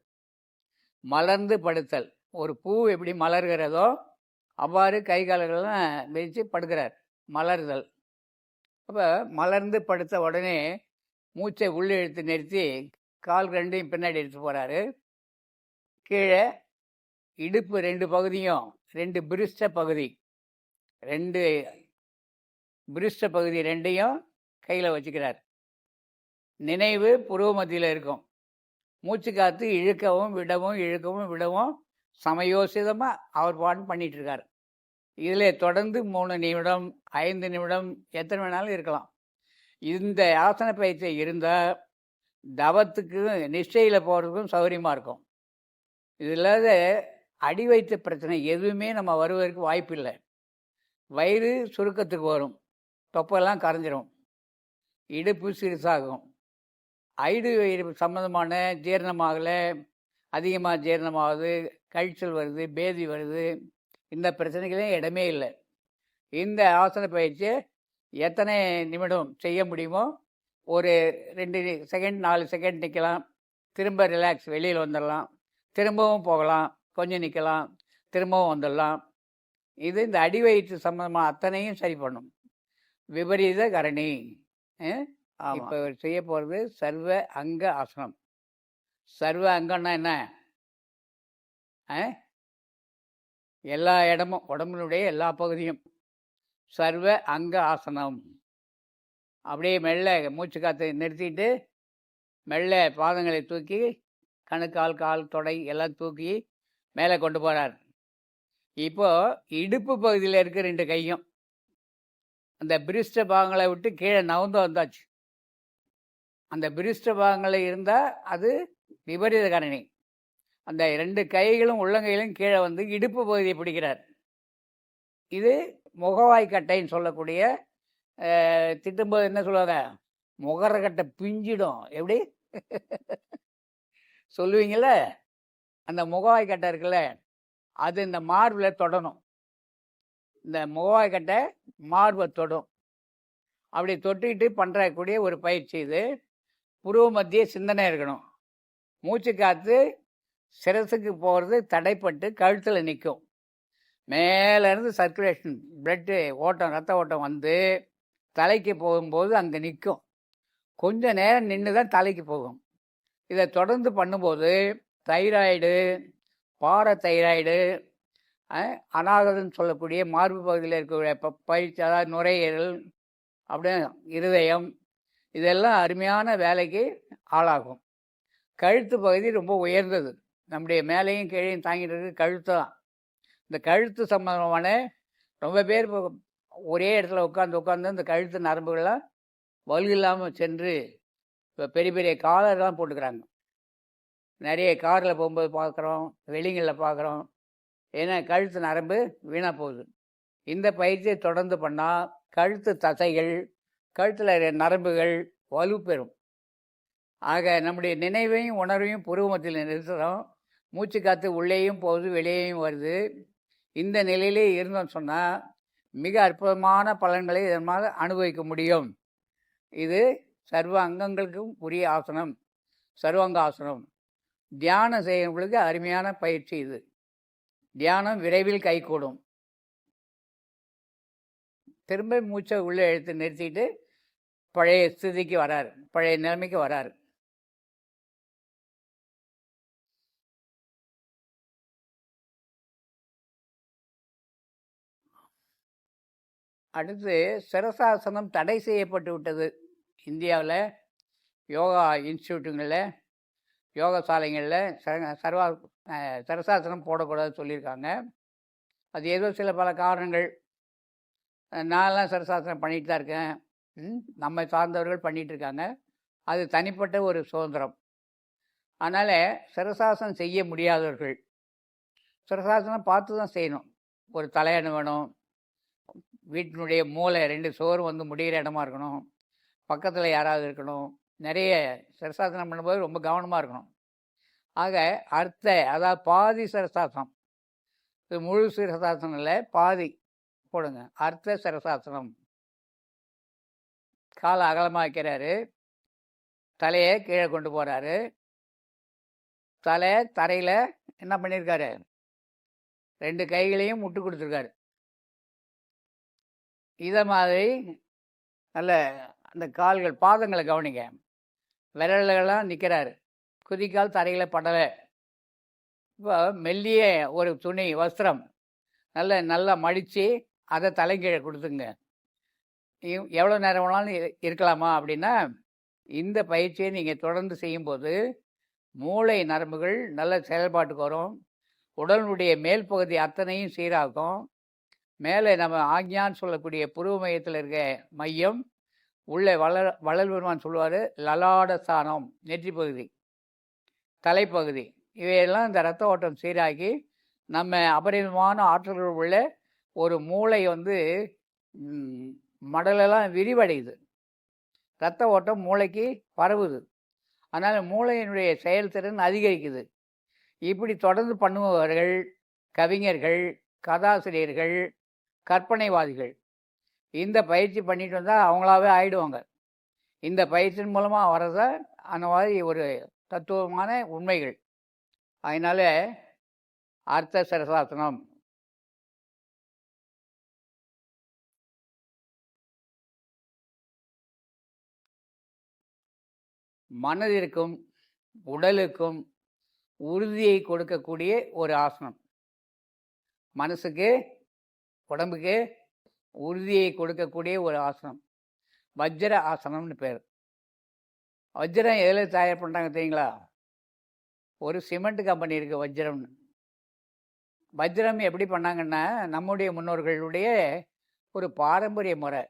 மலர்ந்து படுத்தல். ஒரு பூ எப்படி மலர்கிறதோ அவ்வாறு கை கால்களெல்லாம் விரித்து படுக்கிறார், மலர்தல். அப்போ மலர்ந்து படுத்த உடனே மூச்சை உள்ளே இழுத்து நிறுத்தி கால் 2 பின்னாடி எடுத்து போகிறாரு. கீழே இடுப்பு 2 பகுதியும் 2 பிருஷ்ட பகுதி 2யும் கையில் வச்சுக்கிறார். நினைவு புருவ மத்தியில் இருக்கும். மூச்சு காற்று இழுக்கவும் விடவும் இழுக்கவும் விடவும் சமயோசிதமாக அவர் பாட்டு பண்ணிகிட்ருக்கார். இதில் தொடர்ந்து 3 நிமிடம் 5 நிமிடம் எத்தனை வேணாலும் இருக்கலாம். இந்த ஆசன பயிற்சி இருந்தால் தவத்துக்கு நிஷ்டையில் போகிறதுக்கும் சௌகரியமாக இருக்கும். இது இல்லாத அடி வயிற்று பிரச்சனை எதுவுமே நம்ம வருவதற்கு வாய்ப்பு இல்லை. வயிறு சுருக்கத்துக்கு வரும், தொப்பெல்லாம் கரைஞ்சிரும், இடுப்பு சிறுசாகும், ஐடு வயிறு சம்மந்தமான ஜீரணமாகலை, அதிகமாக ஜீரணமாகுது, கழிச்சல் வருது, பேதி வருது, இந்த பிரச்சனைகளே இடமே இல்லை. இந்த ஆசன பயிற்சியை எத்தனை நிமிடம் செய்ய முடியுமோ, ஒரு 2 செகண்ட் 4 செகண்ட் நிற்கலாம், திரும்ப ரிலாக்ஸ், வெளியில் வந்துடலாம், திரும்பவும் போகலாம், கொஞ்சம் நிற்கலாம், திரும்பவும் வந்துடலாம். இது இந்த அடி வயிற்று சம்மந்தமாக அத்தனையும் சரி பண்ணும். விபரீத கரணி. இப்போ செய்ய போகிறது சர்வ அங்க ஆசனம். சர்வ அங்கம்னா என்ன? எல்லா இடமும், உடம்பினுடைய எல்லா பகுதியும். சர்வ அங்க ஆசனம். அப்படியே மெல்ல மூச்சு காற்று நிறுத்திட்டு மெல்ல பாதங்களை தூக்கி கணுக்கால், கால், தொடை எல்லாம் தூக்கி மேலே கொண்டு போகிறார். இப்போ இடுப்பு பகுதியில் இருக்க 2 கையும் அந்த பிரிஸ்ட பாகங்களை விட்டு கீழே நவுந்து வந்தாச்சு. அந்த பிரிஸ்ட பாகங்களில் இருந்தால் அது விபரீத கரணி. அந்த 2 கைகளும் உள்ளங்கையிலும் கீழே வந்து இடுப்பு பகுதியை பிடிக்கிறார். இது முகவாய் கட்டைன்னு சொல்லக்கூடிய, திட்டும்போது என்ன சொல்லுவாங்க, முகரக்கட்டை பிஞ்சிடும். எப்படி சொல்லுவீங்கள்ல, அந்த முகவாய் கட்டை இருக்குல்ல, அது இந்த மார்பில் தொடணும். இந்த முகவாய் கட்டை மார்பை தொடும். அப்படி தொட்டுக்கிட்டு பண்ணுறக்கூடிய ஒரு பயிற்சி இது. புருவ மத்திய சிந்தனை இருக்கணும். மூச்சு காற்று சிரசுக்கு போகிறது தடைப்பட்டு கழுத்தில் நிற்கும். மேலேருந்து சர்க்குலேஷன், பிளட்டு ஓட்டம், ரத்த ஓட்டம் வந்து தலைக்கு போகும்போது அங்கே நிற்கும். கொஞ்சம் நேரம் நின்று தான் தலைக்கு போகும். இதை தொடர்ந்து பண்ணும்போது தைராய்டு, பாரதைராய்டு, அநாகதன்னு சொல்லக்கூடிய மார்பு பகுதியில் இருக்கக்கூடிய பயிற்சி, அதாவது நுரையீரல், அப்படியே இருதயம், இதெல்லாம் அருமையான வேலைக்கு ஆளாகும். கழுத்து பகுதி ரொம்ப உயர்ந்தது. நம்முடைய மேலேயும் கீழையும் தாங்கிட்டு இருக்கு கழுத்து தான். இந்த கழுத்து சம்பந்தமான ரொம்ப பேர் ஒரே இடத்துல உட்காந்து இந்த கழுத்து நரம்புகள்லாம் வலு இல்லாமல் சென்று இப்போ பெரிய பெரிய காலர்லாம் போட்டுக்கிறாங்க. நிறைய காரில் போகும்போது பார்க்குறோம், வெளிங்களில் பார்க்குறோம். ஏன்னா கழுத்து நரம்பு வீணாக போகுது. இந்த பயிற்சியை தொடர்ந்து பண்ணால் கழுத்து தசைகள், கழுத்தில் நரம்புகள் வலுப்பெறும். ஆக நம்முடைய நினைவையும் உணர்வையும் புருவமத்தில் நிறுத்துகிறோம். மூச்சு காற்று உள்ளேயும் போகுது, வெளியேயும் வருது. இந்த நிலையிலே இருந்தோம்னு சொன்னால் மிக அற்புதமான பலன்களை இதனால் அனுபவிக்க முடியும். இது சர்வ அங்கங்களுக்கும் உரிய ஆசனம், சர்வாங்க ஆசனம். தியானம் செய்யறவங்களுக்கு அருமையான பயிற்சி இது. தியானம் விரைவில் கைகூடும். திரும்ப மூச்சை உள்ளே இழுத்து நிறுத்திட்டு பழைய ஸ்திதிக்கு வராரு, பழைய நிலைமைக்கு வராரு. அடுத்து சிரசாசனம் தடை செய்யப்பட்டு விட்டது. இந்தியாவில் யோகா இன்ஸ்டியூட்டுங்களில், யோகா சாலைகளில் சிரசாசனம் போடக்கூடாதுன்னு சொல்லியிருக்காங்க. அது ஏதோ சில பல காரணங்கள். நான்லாம் சிரசாசனம் பண்ணிட்டு தான் இருக்கேன். நம்மை சார்ந்தவர்கள் பண்ணிகிட்ருக்காங்க. அது தனிப்பட்ட ஒரு சுதந்திரம். அதனால் சிரசாசனம் செய்ய முடியாதவர்கள் சிரசாசனம் பார்த்து தான் செய்யணும். ஒரு தலையணை வேணும். வீட்டினுடைய மூளை 2 சுவர் வந்து முடிகிற இடமா இருக்கணும். பக்கத்தில் யாராவது இருக்கணும். நிறைய சிரசாசனம் பண்ணும்போது ரொம்ப கவனமாக இருக்கணும். ஆக அதாவது பாதி சிரசாசனம், இது முழு சிரசாசனம் இல்லை, பாதி போடுங்க. அர்த்த சிரசாசனம். காலை அகலமாக வைக்கிறாரு, தலையை கீழே கொண்டு போகிறாரு. தலை தரையில் என்ன பண்ணியிருக்காரு, 2 கைகளையும் முட்டு கொடுத்துருக்காரு. இதை மாதிரி நல்ல அந்த கால்கள், பாதங்களை கவனிங்க. விரல்கள்லாம் நிற்கிறாரு. குதிக்கால் தரையில் படலை. இப்போ மெல்லிய ஒரு துணி, வஸ்திரம் நல்லா மடித்து அதை தலைகீழே கொடுத்துங்க. எவ்வளோ நேரம் வேணாலும் இருக்கலாமா அப்படின்னா, இந்த பயிற்சியை நீங்கள் தொடர்ந்து செய்யும்போது மூளை நரம்புகள் நல்ல செயல்பாட்டுக்கு வரும். உடலுடைய மேல் பகுதி அத்தனையும் சீராகும். மேலே நம்ம ஆக்ஞான்னு சொல்லக்கூடிய புருவ மையத்தில் இருக்க மையம், உள்ளே வளல் பெருமான் சொல்லுவார், லலாடஸ்தானம், நெற்றி பகுதி, தலைப்பகுதி, இவையெல்லாம் இந்த ரத்த ஓட்டம் சீராகி நம்ம அபரிதமான ஆற்றல்கள் உள்ள ஒரு மூளை வந்து மடலெல்லாம் விரிவடையுது. ரத்த ஓட்டம் மூளைக்கு பரவுது. அதனால் மூளையினுடைய செயல்திறன் அதிகரிக்குது. இப்படி தொடர்ந்து பண்ணுபவர்கள் கவிஞர்கள், கதாசிரியர்கள், கற்பனைவாதிகள் இந்த பயிற்சி பண்ணிட்டு வந்தால் அவங்களாவே ஆயிடுவாங்க. இந்த பயிற்சியின் மூலமாக வர்றத அந்த மாதிரி ஒரு தத்துவமான உண்மைகள். அதனால அர்த்த சிரசாசனம். மனதிற்கும் உடலுக்கும் உறுதியை கொடுக்கக்கூடிய ஒரு ஆசனம். மனசுக்கு, உடம்புக்கு உறுதியை கொடுக்கக்கூடிய ஒரு ஆசனம் வஜ்ர ஆசனம்னு பேர். வஜ்ரம் எதில் தயார் பண்ணுறாங்க தெரியுங்களா? ஒரு சிமெண்ட் கம்பெனி இருக்குது வஜ்ரம்னு. வஜ்ரம் எப்படி பண்ணாங்கன்னா, நம்முடைய முன்னோர்களுடைய ஒரு பாரம்பரிய முறை.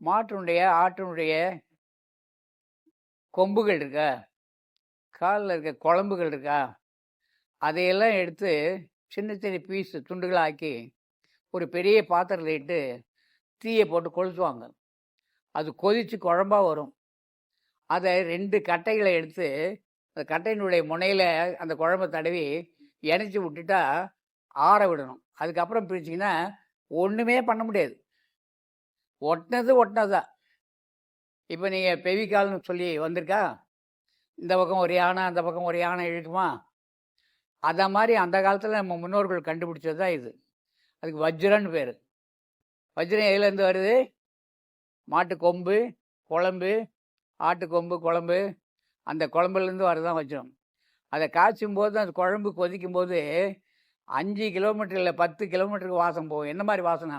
மாட்டினுடைய ஆட்டினுடைய கொம்புகள் இருக்கா, காலில் இருக்க குழம்புகள் இருக்கா, அதையெல்லாம் எடுத்து சின்ன சின்ன பீஸு துண்டுகளாக ஆக்கி ஒரு பெரிய பாத்திரத்தில் இட்டு தீயை போட்டு கொளுத்துவாங்க. அது கொதித்து குழம்பாக வரும். அதை 2 கட்டைகளை எடுத்து அந்த கட்டையினுடைய முனையில் அந்த குழம்பை தடவி இணைச்சி விட்டுட்டா ஆற விடணும். அதுக்கப்புறம் பிரிச்சிங்கன்னா ஒன்றுமே பண்ண முடியாது. ஒட்டினது தான். இப்போ நீங்கள் பெவிக்கால்னு சொல்லி வந்திருக்கா, இந்த பக்கம் ஒரு யானை அந்த பக்கம் ஒரு யானை இழுக்குமா, அதை மாதிரி அந்த காலத்தில் நம்ம முன்னோர்கள் கண்டுபிடிச்சது தான் இது. அதுக்கு வஜ்ரன்னு பேர். வஜ்ரம் எதுலேருந்து வருது? மாட்டு கொம்பு குழம்பு, ஆட்டு கொம்பு குழம்பு, அந்த குழம்புலேருந்து வரதான் வஜ்ரம். அதை காய்ச்சும் போது அந்த குழம்பு கொதிக்கும் போது 5 கிலோமீட்டர் இல்லை 10 கிலோமீட்டருக்கு வாசம் போகும். என்ன மாதிரி வாசனை?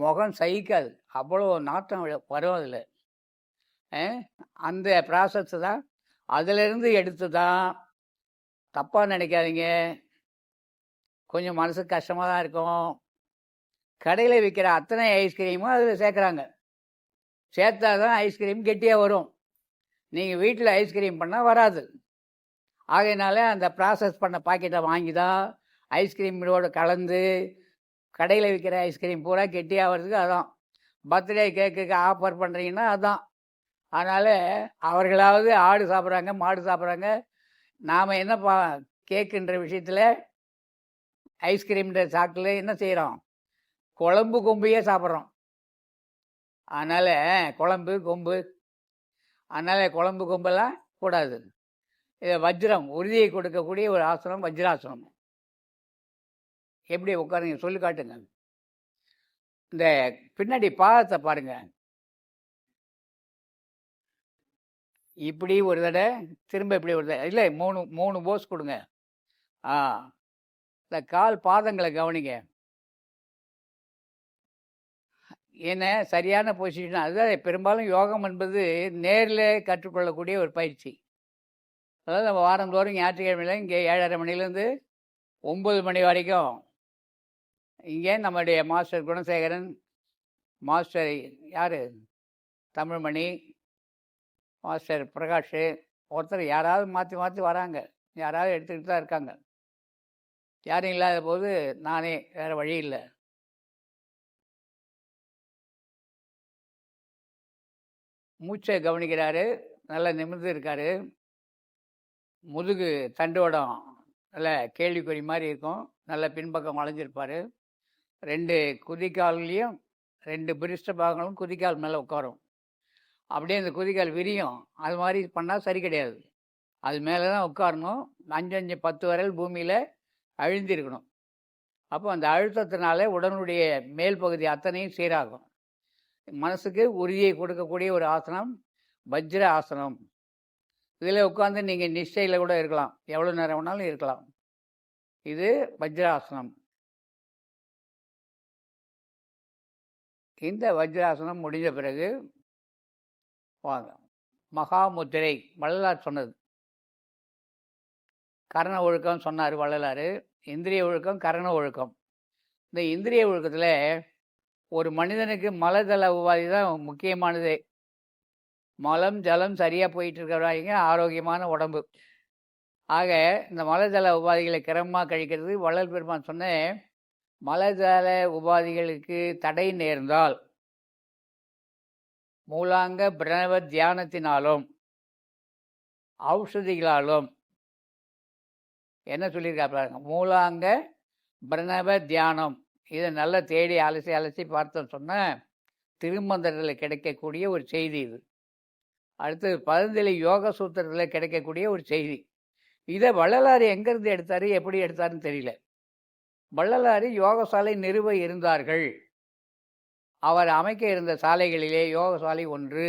முகம் சகிக்காது, அவ்வளோ நாட்டம் வரும் அதில். அந்த ப்ராசஸ் தான், அதிலிருந்து எடுத்து தான். தப்பாக நினைக்காதீங்க, கொஞ்சம் மனசுக்கு கஷ்டமாக தான் இருக்கும். கடையில் விற்கிற அத்தனை ஐஸ்கிரீமும் அதில் சேர்க்குறாங்க. சேர்த்தா தான் ஐஸ்கிரீம் கெட்டியாக வரும். நீங்கள் வீட்டில் ஐஸ்கிரீம் பண்ணால் வராது. ஆகையினால அந்த ப்ராசஸ் பண்ண பாக்கெட்டை வாங்கி தான் ஐஸ்கிரீமோடு கலந்து கடையில் விற்கிற ஐஸ்கிரீம் பூரா கெட்டியாக வர்றதுக்கு அதான். பர்த்டே கேக்குக்கு ஆஃபர் பண்ணுறீங்கன்னா அதுதான். அதனால் அவர்களாவது ஆடு சாப்பிட்றாங்க, மாடு சாப்பிட்றாங்க. நாம் என்ன கேக்குன்ற விஷயத்தில், ஐஸ்கிரீம்ன்ற சாக்கில் என்ன செய்கிறோம்? குழம்பு கொம்பையே சாப்பிட்றோம். அதனால் குழம்பு கொம்பு, அதனால் குழம்பு கொம்பெல்லாம் கூடாது. இதை வஜ்ரம் உறுதியை கொடுக்கக்கூடிய ஒரு ஆசனம் வஜ்ராசனம். எப்படி உட்காருங்க சொல்லி காட்டுங்க. இந்த பின்னாடி பாதத்தை பாருங்க. இப்படி ஒரு தடவை, திரும்ப இப்படி ஒரு தடவை, இல்லை 3 போஸ் கொடுங்க. இந்த கால் பாதங்களை கவனிங்க. என்ன சரியான பொசிஷன். அதுதான் பெரும்பாலும் யோகம் என்பது நேரில் கற்றுக்கொள்ளக்கூடிய ஒரு பயிற்சி. அதாவது நம்ம வாரந்தோறும் ஞாயிற்றுக்கிழமையில் இங்கே 7:30 மணிலேருந்து 9 மணி வரைக்கும் இங்கே நம்முடைய மாஸ்டர் குணசேகரன், மாஸ்டர் யார் தமிழ்மணி, மாஸ்டர் பிரகாஷ், ஒருத்தர் யாராவது மாற்றி மாற்றி வராங்க, யாராவது எடுத்துக்கிட்டு தான் இருக்காங்க. யாரும் இல்லாத போது நானே, வேறு வழி இல்லை. மூச்சை கவனிக்கிறாரு, நல்லா நிமிர்ந்து இருக்கார். முதுகு தண்டுவடம் நல்ல கேள்விக்குறி மாதிரி இருக்கும், நல்ல பின்பக்கம் வளைஞ்சிருப்பார். 2 குதிக்கால்லையும் 2 பிரிஷ்ட பாகங்களும் குதிக்கால் மேலே உட்காரும். அப்படியே அந்த குதிக்கால் விரியும். அது மாதிரி பண்ணால் சரி கிடையாது. அது மேலே தான் உட்காரணும். 5 10 விரல் பூமியில் அழுந்திருக்கணும். அப்போ அந்த அழுத்தத்தினால உடனுடைய மேல் பகுதி அத்தனையும் சீராகும். மனசுக்கு உறுதியை கொடுக்கக்கூடிய ஒரு ஆசனம் வஜ்ர ஆசனம். இதில் உட்காந்து நீங்கள் நிஷ்டையில் கூட இருக்கலாம், எவ்வளோ நேரம் வேணாலும் இருக்கலாம். இது வஜ்ராசனம். இந்த வஜ்ராசனம் முடிஞ்ச பிறகு வாங்க, மகாமுத்திரை வள்ளலார் சொன்னது. கரண ஒழுக்கம் சொன்னார் வள்ளலார். இந்திரிய ஒழுக்கம், கரண ஒழுக்கம். இந்த இந்திரிய ஒழுக்கத்தில் ஒரு மனிதனுக்கு மலஜல உபாதி தான் முக்கியமானதே. மலம் ஜலம் சரியாக போயிட்டு இருக்கிறவங்க ஆரோக்கியமான உடம்பு. ஆக இந்த மலஜல உபாதிகளை கிரமமாக கழிக்கிறது. வள்ளல் பெருமான் சொன்ன மலஜல உபாதிகளுக்கு தடை நேர்ந்தால் மூலாங்க பிரணவ தியானத்தினாலும் ஔஷதிகளாலும், என்ன சொல்லியிருக்கா பாருங்க, மூலாங்க பிரணவ தியானம். இதை நல்லா தேடி அலசி அலசி பார்த்தோன்னு சொன்ன திருமந்திரத்தில் கிடைக்கக்கூடிய ஒரு செய்தி இது. அடுத்தது பதஞ்சலி யோக சூத்திரத்தில் கிடைக்கக்கூடிய ஒரு செய்தி. இதை வள்ளலார் எங்கேருந்து எடுத்தார், எப்படி எடுத்தாருன்னு தெரியல. வள்ளலார் யோக சாலை நிறுவ இருந்தார்கள். அவர் அமைக்க இருந்த சாலைகளிலே யோக சாலை ஒன்று.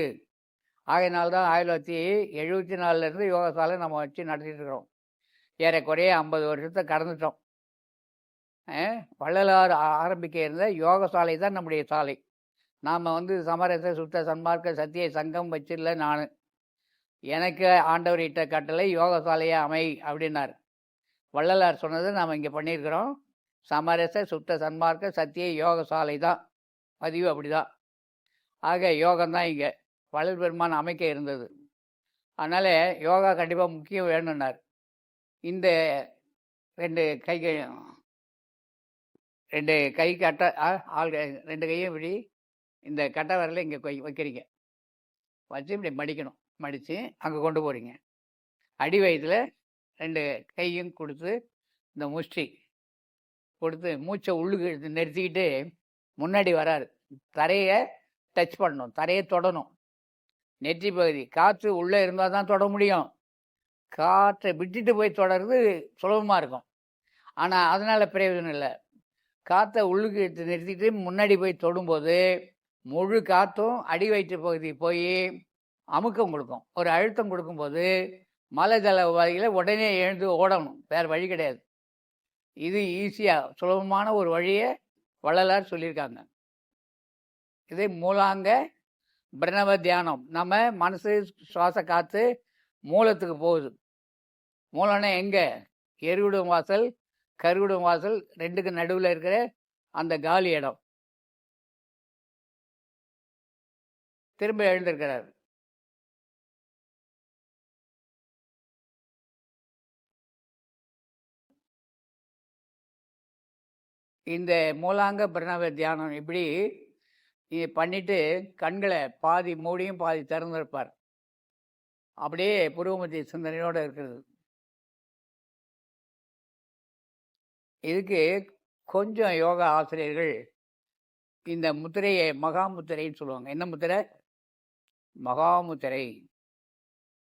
ஆகையினால்தான் 1974 யோகசாலை நம்ம வச்சு நடத்திட்டு இருக்கிறோம். ஏறக்குறைய 50 வருஷத்தை கடந்துட்டோம். வள்ளலார் ஆரம்பிக்க இருந்த யோகசாலை தான் நம்முடைய சாலை. நாம் சமரச சுத்த சன்மார்க்க சத்திய சங்கம் வச்சிடல. நான் எனக்கு ஆண்டவர் இட்ட கட்டளை யோகசாலையை அமை அப்படின்னார். வள்ளலார் சொன்னது நாம் இங்கே பண்ணியிருக்கிறோம். சமரச சுத்த சன்மார்க்க சத்திய யோகசாலை தான் பதிவு. அப்படிதான். ஆக யோகம்தான் இங்கே வள்ளல் பெருமான் அமைக்க இருந்தது. அதனால் யோகா கண்டிப்பாக முக்கியம் வேணும்னார். இந்த ரெண்டு கை கட்ட ஆள் 2 கையும் இப்படி இந்த கட்டை விரல இங்கே வைக்கிறீங்க. வச்சு இப்படி மடிக்கணும். மடித்து அங்கே கொண்டு போகிறீங்க. அடி வயிற்றில் 2 கையும் கொடுத்து இந்த முஷ்டி கொடுத்து மூச்சை உள்ளுக்கு நிறுத்திக்கிட்டு முன்னாடி வராரு. தரையை டச் பண்ணணும், தரையை தொடணும். நெற்றி பகுதி காற்று உள்ளே இருந்தால் தான் தொட முடியும். காற்றை விட்டுட்டு போய் தொடர்றது சுலபமாக இருக்கும். ஆனால் அதனால் பிரயோஜனம் இல்லை. காற்றை உள்ளுக்கு நிறுத்திட்டு முன்னாடி போய் தொடும்போது முழு காற்றும் அடி வயிற்று பகுதி போய் அமுக்கம் கொடுக்கும். ஒரு அழுத்தம் கொடுக்கும்போது மலை ஜல உபாதையில் உடனே எழுந்து ஓடணும். வேறு வழி கிடையாது. இது ஈஸியாக சுலபமான ஒரு வழியை வள்ளலார் சொல்லியிருக்காங்க. இது மூலாங்க பிரணவ தியானம். நம்ம மனசு சுவாச காற்று மூலத்துக்கு போகுது. மூலம்னா எங்கே? எருவிடும் வாசல், கருவிடும் வாசல் 2க்கு நடுவில் இருக்கிற அந்த காலி இடம். திரும்ப எழுந்திருக்கிறார். இந்த மூலாங்க பிரணவ தியானம் இப்படி பண்ணிட்டு கண்களை பாதி மூடியும் பாதி திறந்திருப்பார். அப்படியே புருவமத்தி சிந்தனையோடு இருக்கிறது. இதுக்கு கொஞ்சம் யோகா ஆசிரியர்கள் இந்த முத்திரையை மகாமுத்திரைன்னு சொல்லுவாங்க. என்ன முத்திரை? மகாமுத்திரை.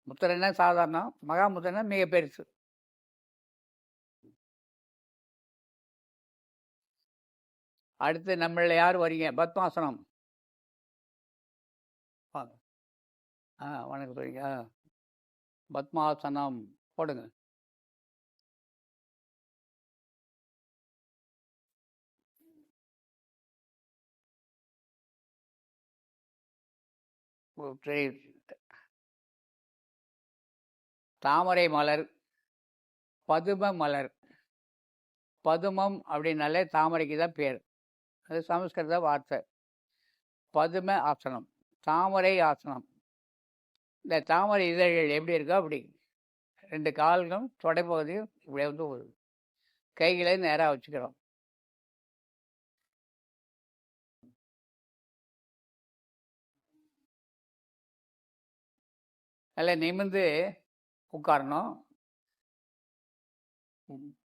முத்திரைன்னா சாதாரணம், மகாமுத்திரைனா மிக பெருசு. அடுத்து நம்மள யார் வரீங்க? பத்மாசனம். வாங்க. வணக்கம் சொல்றீங்க. பத்மாசனம் போடுங்க. தாமரை மலர், பதும மலர். பதுமம் அப்படின்னாலே தாமரைக்கு தான் பேர். அது சமஸ்கிருத வார்த்தை. பதும ஆசனம், தாமரை ஆசனம். இந்த தாமரை இதழ்கள் எப்படி இருக்கோ அப்படி 2 கால்களும் தொடைப்பகுதியும் இப்படி ஒரு கைகளை நேராக வச்சுக்கிறோம். நல்லா நிமிர்ந்து உட்காரணும்.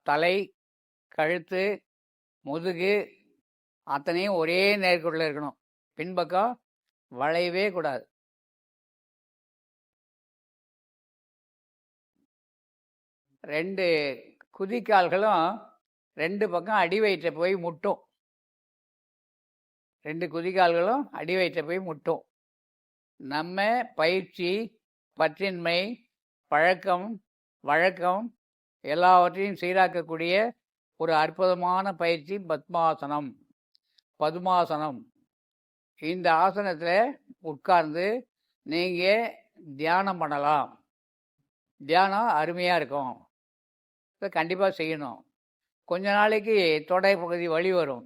தலை, கழுத்து, முதுகு அத்தனையும் ஒரே நேர்கோட்டில் இருக்கணும். பின்பக்கம் வளையவே கூடாது. ரெண்டு குதிக்கால்களும் 2 பக்கம் அடி வயிற்றை போய் முட்டும். 2 குதிக்கால்களும் அடி வயிற்றை போய் முட்டும். நம்ம பயிற்சி, பற்றின்மை, பழக்கம், வழக்கம் எல்லாவற்றையும் சீராக்கக்கூடிய ஒரு அற்புதமான பயிற்சி பத்மாசனம், பதுமாசனம். இந்த ஆசனத்தில் உட்கார்ந்து நீங்கள் தியானம் பண்ணலாம். தியானம் அருமையாக இருக்கும். இதை கண்டிப்பாக செய்யணும். கொஞ்ச நாளைக்கு தொடை பகுதி வலி வரும்,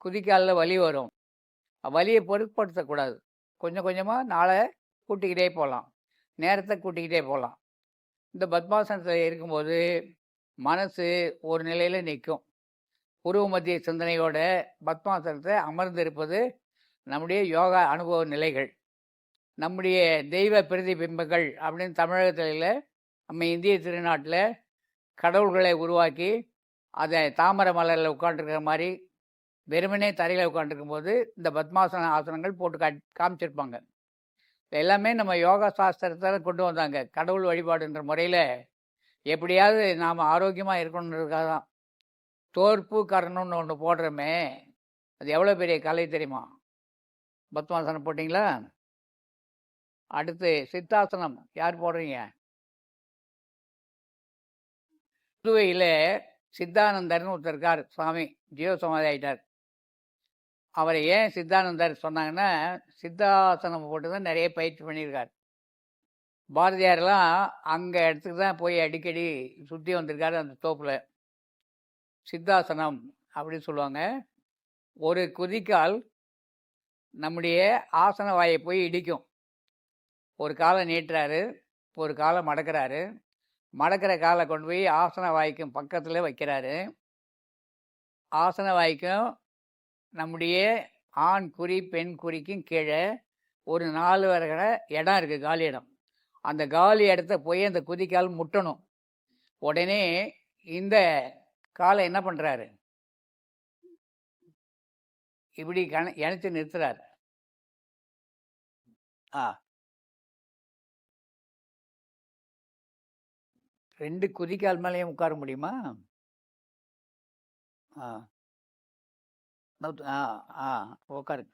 குதிக்காலில் வலி வரும். வலியை பொருட்படுத்தக்கூடாது. கொஞ்சம் கொஞ்சமாக நாளை கூட்டிக்கிட்டே போகலாம், நேரத்தை கூட்டிக்கிட்டே போகலாம். இந்த பத்மாசனத்தில் இருக்கும்போது மனசு ஒரு நிலையில் நிற்கும். உருவ மத்திய சிந்தனையோட பத்மாசனத்தை அமர்ந்திருப்பது நம்முடைய யோகா அனுபவ நிலைகள். நம்முடைய தெய்வ பிரதிபிம்பங்கள் அப்படின்னு தமிழகத்தில் நம்ம இந்திய திருநாட்டில் கடவுள்களை உருவாக்கி அதை தாமரை மலரில் உட்காந்துருக்கிற மாதிரி வெறுமனே தரையில் உட்காந்துருக்கும் போது இந்த பத்மாசன ஆசனங்கள் போட்டு காமிச்சிருப்பாங்க. எல்லாமே நம்ம யோகா சாஸ்திரத்தில் கொண்டு வந்தாங்க. கடவுள் வழிபாடுன்ற முறையில் எப்படியாவது நாம் ஆரோக்கியமாக இருக்கணுன்றதுக்காக தான். தோற்பு கரணம்னு ஒன்று போடுறோமே, அது எவ்வளோ பெரிய கலை தெரியுமா? பத்மாசனம் போட்டிங்களா? அடுத்து சித்தாசனம் யார் போடுறீங்க? புதுவையில் சித்தானந்தர்னு ஒருத்தர் இருக்கார், சுவாமி ஜீவ சமாதி ஆயிட்டார். அவரை ஏன் சித்தானந்தர் சொன்னாங்கன்னா, சித்தாசனம் போட்டு தான் நிறைய பயிற்சி பண்ணியிருக்கார். பாரதியாரெலாம் அங்கே இடத்துக்கு தான் போய் அடிக்கடி சுற்றி வந்திருக்காரு. அந்த தோப்பில் சித்தாசனம் அப்படின்னு சொல்லுவாங்க. ஒரு குதிக்கால் நம்முடைய ஆசன வாயை போய் இடிக்கும். ஒரு காலை நீட்டுறாரு, ஒரு காலை மடக்கிறாரு. மடக்கிற காலை கொண்டு போய் ஆசன வாய்க்கும் பக்கத்தில் வைக்கிறாரு. ஆசன வாய்க்கும் நம்முடைய ஆண் குறி பெண் குறிக்கும் கீழே ஒரு 4 வரைகிற இடம் இருக்குது, காலி இடம். அந்த காலி இடத்த போய் அந்த குதிக்கால் முட்டணும். உடனே இந்த காலை என்ன பண்ணுறாரு, இப்படி இணைச்சு நிறுத்துறாரு. ஆ 2 குதிக்கால் மேலேயும் உட்கார முடியுமா? ஆ ஆ ஆ உட்காரு.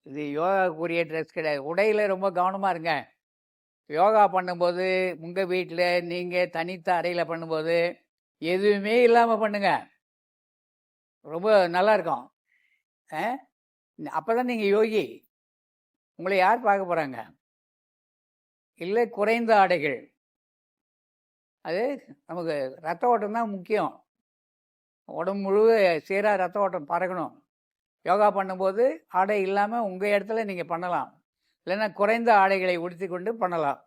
இது யோகாக்குரிய ட்ரெஸ் கிடையாது. உடையில் ரொம்ப கவனமாக இருங்க. யோகா பண்ணும்போது உங்கள் வீட்டில் நீங்கள் தனித்த அறையில் பண்ணும்போது எதுவுமே இல்லாமல் பண்ணுங்க, ரொம்ப நல்லா இருக்கும். அப்போ தான் நீங்கள் யோகி. உங்களை யார் பார்க்க போகிறாங்க? இல்லை குறைந்த ஆடைகள். அது நமக்கு ரத்த ஓட்டம் தான் முக்கியம். உடம்பு முழுவ சீராக ரத்த ஓட்டம் பறக்கணும். யோகா பண்ணும்போது ஆடை இல்லாமல் உங்கள் இடத்துல நீங்கள் பண்ணலாம். இல்லைன்னா குறைந்த ஆடைகளை உடுத்தி கொண்டு பண்ணலாம்.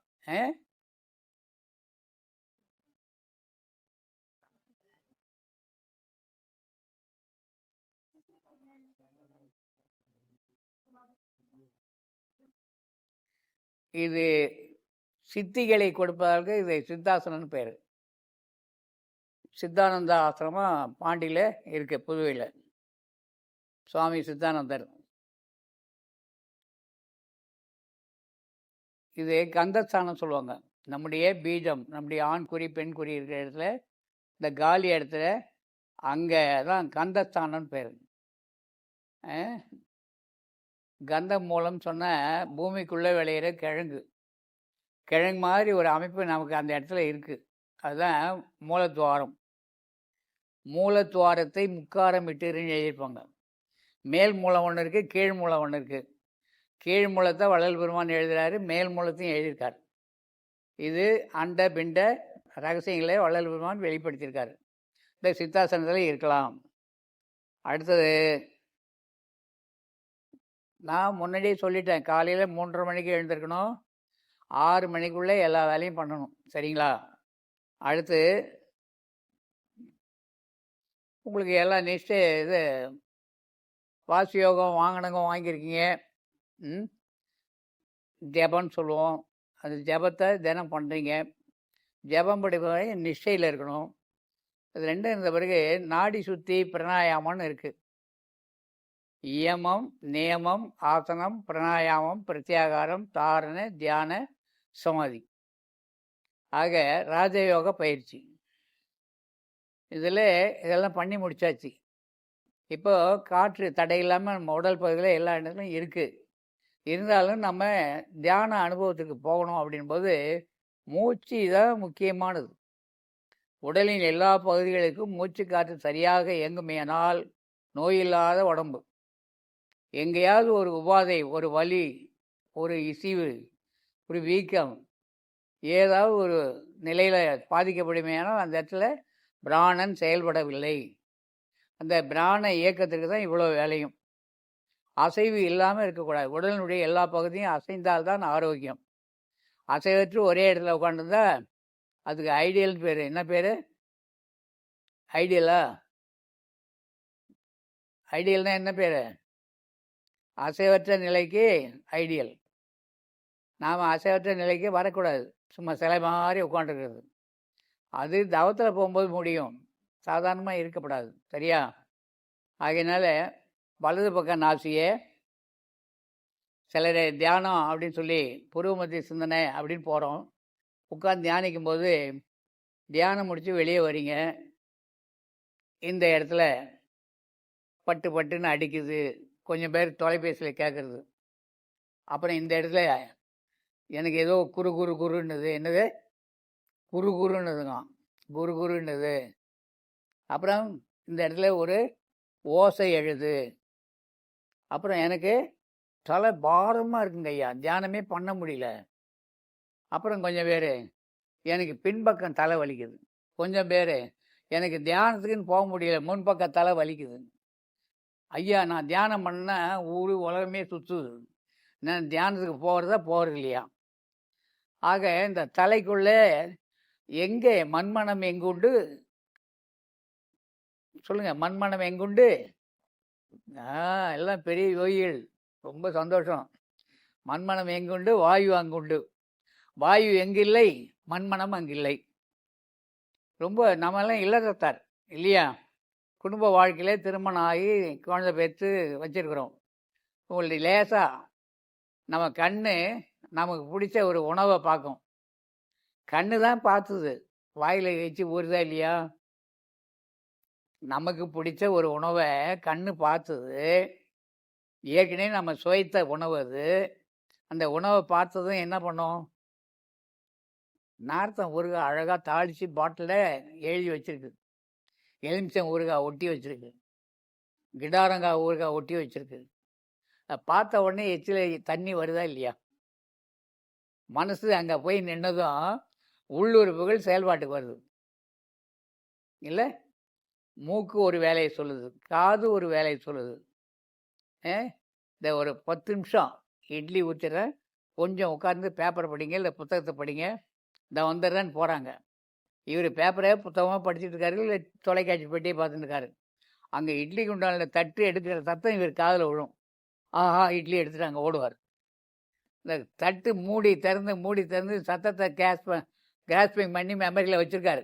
இது சித்திகளை கொடுப்பதற்கு இது சித்தாசனம்னு பேர். சித்தானந்த ஆசிரமம் பாண்டியில் இருக்குது, புதுவையில். சுவாமி சித்தானந்தர். இது கந்தஸ்தானம் சொல்லுவாங்க. நம்முடைய பீஜம், நம்முடைய ஆண் குறி பெண் குறி இருக்கிற இடத்துல, இந்த காலி இடத்துல, அங்கே தான் கந்தஸ்தானம்னு பேர். கந்தம் மூலம் சொன்ன பூமிக்குள்ளே விளையிற கிழங்கு மாதிரி ஒரு அமைப்பு நமக்கு அந்த இடத்துல இருக்குது. அதுதான் மூலத்துவாரம். மூலத்துவாரத்தை முக்காரம் இட்டுன்னு எழுதியிருப்பாங்க. மேல் மூலம் ஒன்று இருக்குது, கீழ் மூலம் ஒன்று இருக்குது. கீழ் மூலத்தை வள்ளல் பெருமான் எழுதுகிறாரு, மேல் மூலத்தையும் எழுதியிருக்கார். இது அண்ட பிண்ட ரகசியங்களை வள்ளல் பெருமான் வெளிப்படுத்தியிருக்காரு. இந்த சித்தாசனத்தில் இருக்கலாம். அடுத்தது நான் முன்னாடியே சொல்லிட்டேன், காலையில் 3:30 மணிக்கு எழுந்திருக்கணும், 6 மணிக்குள்ளே எல்லா வேலையும் பண்ணணும். சரிங்களா? அடுத்து உங்களுக்கு எல்லா நிஷ்டை இது வாசி யோகம் வாங்கினவங்க வாங்கியிருக்கீங்க. ஜபம்னு சொல்லுவோம். அந்த ஜபத்தை தினம் பண்ணுறீங்க. ஜபம் படிப்பதை நிஷ்டையில் இருக்கணும். அது ரெண்டும் இருந்த பிறகு நாடி சுத்தி பிராணாயாமம்னு இருக்குது. இயமம், நியமம், ஆசனம், பிராணாயாமம், பிரத்யாகாரம், தாரண, தியான, சமாதி. ஆக ராஜயோக பயிற்சி. இதில் இதெல்லாம் பண்ணி முடித்தாச்சு. இப்போ காற்று தடை இல்லாமல் நம்ம உடல் பகுதியில் எல்லா இடத்துலையும் இருக்குது. இருந்தாலும் நம்ம தியான அனுபவத்துக்கு போகணும் அப்படின்போது மூச்சு தான் முக்கியமானது. உடலின் எல்லா பகுதிகளுக்கும் மூச்சு காற்று சரியாக இயங்குமேனால் நோயில்லாத உடம்பு. எங்கேயாவது ஒரு உபாதை, ஒரு வலி, ஒரு இசிவு, ஒரு வீக்கம், ஏதாவது ஒரு நிலையில் பாதிக்கப்படுமேனால் அந்த இடத்துல பிராணன் செயல்படவில்லை. அந்த பிராண இயக்கத்திற்கு தான் இவ்வளோ வேலையும். அசைவு இல்லாமல் இருக்கக்கூடாது. உடலினுடைய எல்லா பகுதியும் அசைந்தால்தான் ஆரோக்கியம். அசைவற்று ஒரே இடத்துல உட்காந்துருந்தா அதுக்கு ஐடியல்னு பேர். என்ன பேர்? ஐடியலா? ஐடியல்னா என்ன பேர்? அசைவற்ற நிலைக்கு ஐடியல். நாம் அசைவற்ற நிலைக்கு வரக்கூடாது. சும்மா சிலை மாதிரி உட்காந்துருக்கிறது. அது தவத்தில் போகும்போது முடியும், சாதாரணமாக இருக்கப்படாது. சரியா? ஆகையினால வலது பக்கம் நாசியை சிலர் தியானம் அப்படின்னு சொல்லி புருவமத்திய சிந்தனை அப்படின்னு போகிறோம். உட்காந்து தியானிக்கும் போது தியானம் முடித்து வெளியே வரீங்க. இந்த இடத்துல பட்டு பட்டுன்னு அடிக்குது. கொஞ்சம் பேர் தொலைபேசியில் கேட்குறது, அப்புறம் இந்த இடத்துல எனக்கு ஏதோ குறு குறு குருன்னுது. என்னது? குறு குருன்னுதுங்க. குரு குருன்னுது. அப்புறம் இந்த இடத்துல ஒரு ஓசை எழுது. அப்புறம் எனக்கு தலை பாரமாக இருக்குங்க ஐயா, தியானமே பண்ண முடியல. அப்புறம் கொஞ்சம் பேர் எனக்கு பின்பக்கம் தலை வலிக்குது. கொஞ்சம் பேர் எனக்கு தியானத்துக்குன்னு போக முடியல, முன்பக்கம் தலை வலிக்குது. ஐயா, நான் தியானம் பண்ணால் ஊர் உலகமே சுற்றுது, நான் தியானத்துக்கு போகிறது இல்லையா? ஆக இந்த தலைக்குள்ளே எங்கே மண்மனம் எங்குண்டு சொல்லுங்க, மண்மனம் எங்குண்டு? எல்லாம் பெரிய யோகிகள், ரொம்ப சந்தோஷம். மண்மனம் எங்குண்டு, வாயு அங்குண்டு. வாயு எங்கில்லை, மண்மனம் அங்கில்லை. ரொம்ப நம்மெல்லாம் இல்லறத்தார் இல்லையா? குடும்ப வாழ்க்கையில் திருமணம் ஆகி குழந்தை பெற்று வச்சிருக்கிறோம். உங்களுடைய லேசாக நம்ம கண்ணு நமக்கு பிடிச்ச ஒரு உணவை பார்க்கும். கண்ணு தான் பார்த்துது, வாயில் வச்சு ஊறுதா இல்லையா? நமக்கு பிடிச்ச ஒரு உணவை கண்ணு பார்த்துது. ஏற்கனவே நம்ம சுவைத்த உணவு அது. அந்த உணவை பார்த்ததும் என்ன பண்ணோம்? நார்த்தம் ஊறுகாய் அழகாக தாளித்து பாட்டிலில் எழுதி வச்சுருக்கு. எலுமிச்சம் ஊறுகாய் ஒட்டி வச்சுருக்கு. கிடாரங்காய் ஊறுகாய் ஒட்டி வச்சுருக்கு. பார்த்த உடனே எச்சில் தண்ணி வருதா இல்லையா? மனசு அங்கே போய் நின்னதும் உள்ளுறுப்புகள் செயல்பாட்டுக்கு வருது இல்லை? மூக்கு ஒரு வேலையை சொல்லுது, காது ஒரு வேலையை சொல்லுது. இந்த ஒரு 10 நிமிஷம் இட்லி ஊற்றுறேன், கொஞ்சம் உட்காந்து பேப்பரை படிங்க, இல்லை புத்தகத்தை படிங்க, இந்த வந்துடுறேன்னு போகிறாங்க. இவர் பேப்பரே புத்தகமாக படிச்சுட்டு இருக்காரு, இல்லை தொலைக்காட்சி பெட்டியை பார்த்துட்டு இருக்காரு. அங்கே இட்லிக்கு உண்டான தட்டு எடுக்கிற சத்தம் இவர் காதில் விழும். ஆஹா, இட்லி எடுத்துட்டாங்க, ஓடுவார். இந்த தட்டு மூடி திறந்து சத்தத்தை கிராஸ்பிங் பண்ணி மெமரியில் வச்சுருக்காரு.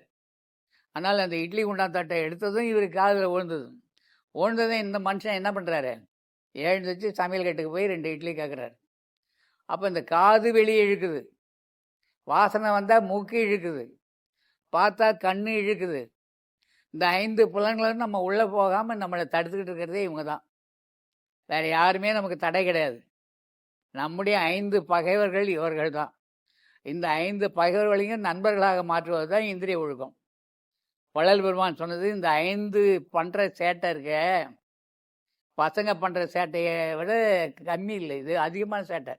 அதனால் அந்த இட்லி குண்டான் தட்டை எடுத்ததும் இவர் காதில் விழுந்ததும் இந்த மனுஷன் என்ன பண்ணுறாரு? எழுந்துச்சு சமையல் கட்டுக்கு போய் 2 இட்லி கேட்குறாரு. அப்போ இந்த காது வெளியே இழுக்குது, வாசனை வந்தால் மூக்கு இழுக்குது, பார்த்தா கண்ணு இழுக்குது. இந்த 5 புலன்களும் நம்ம உள்ளே போகாமல் நம்மளை தடுத்துக்கிட்டு இருக்கிறதே இவங்க தான். வேறு யாருமே நமக்கு தடை கிடையாது. நம்முடைய 5 பகைவர்கள் இவர்கள் தான். இந்த 5 பகைவர்களையும் நண்பர்களாக மாற்றுவது தான் இந்திரிய ஒழுக்கம். வள்ளல் பெருமான் சொன்னது, இந்த 5 பண்ணுற சேட்டை இருக்க, பசங்க பண்ணுற சேட்டையை விட கம்மி இல்லை, இது அதிகமான சேட்டை.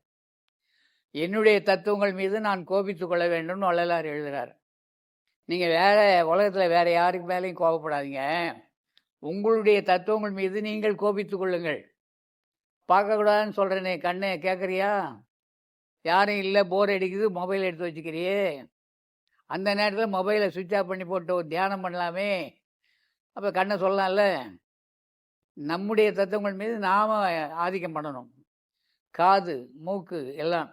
என்னுடைய தத்துவங்கள் மீது நான் கோபித்து கொள்ள வேண்டும்னு வள்ளலார் எழுதுகிறார். நீங்கள் உலகத்தில் வேறு யாருக்கு மேலேயும் கோபப்படாதீங்க, உங்களுடைய தத்துவங்கள் மீது நீங்கள் கோபித்து கொள்ளுங்கள். பார்க்கக்கூடாதுன்னு சொல்கிறேனே, கண்ணை கேட்குறியா? யாரும் இல்லை, போர் அடிக்குது, மொபைல் எடுத்து வச்சுக்கிறியே, அந்த நேரத்தில் மொபைலை சுவிட்ச் ஆஃப் பண்ணி போட்டு தியானம் பண்ணலாமே. அப்போ கண்ணை சொல்லலாம்ல. நம்முடைய தத்துவங்கள் மீது நாம் ஆதிக்கம் பண்ணணும். காது, மூக்கு எல்லாம்.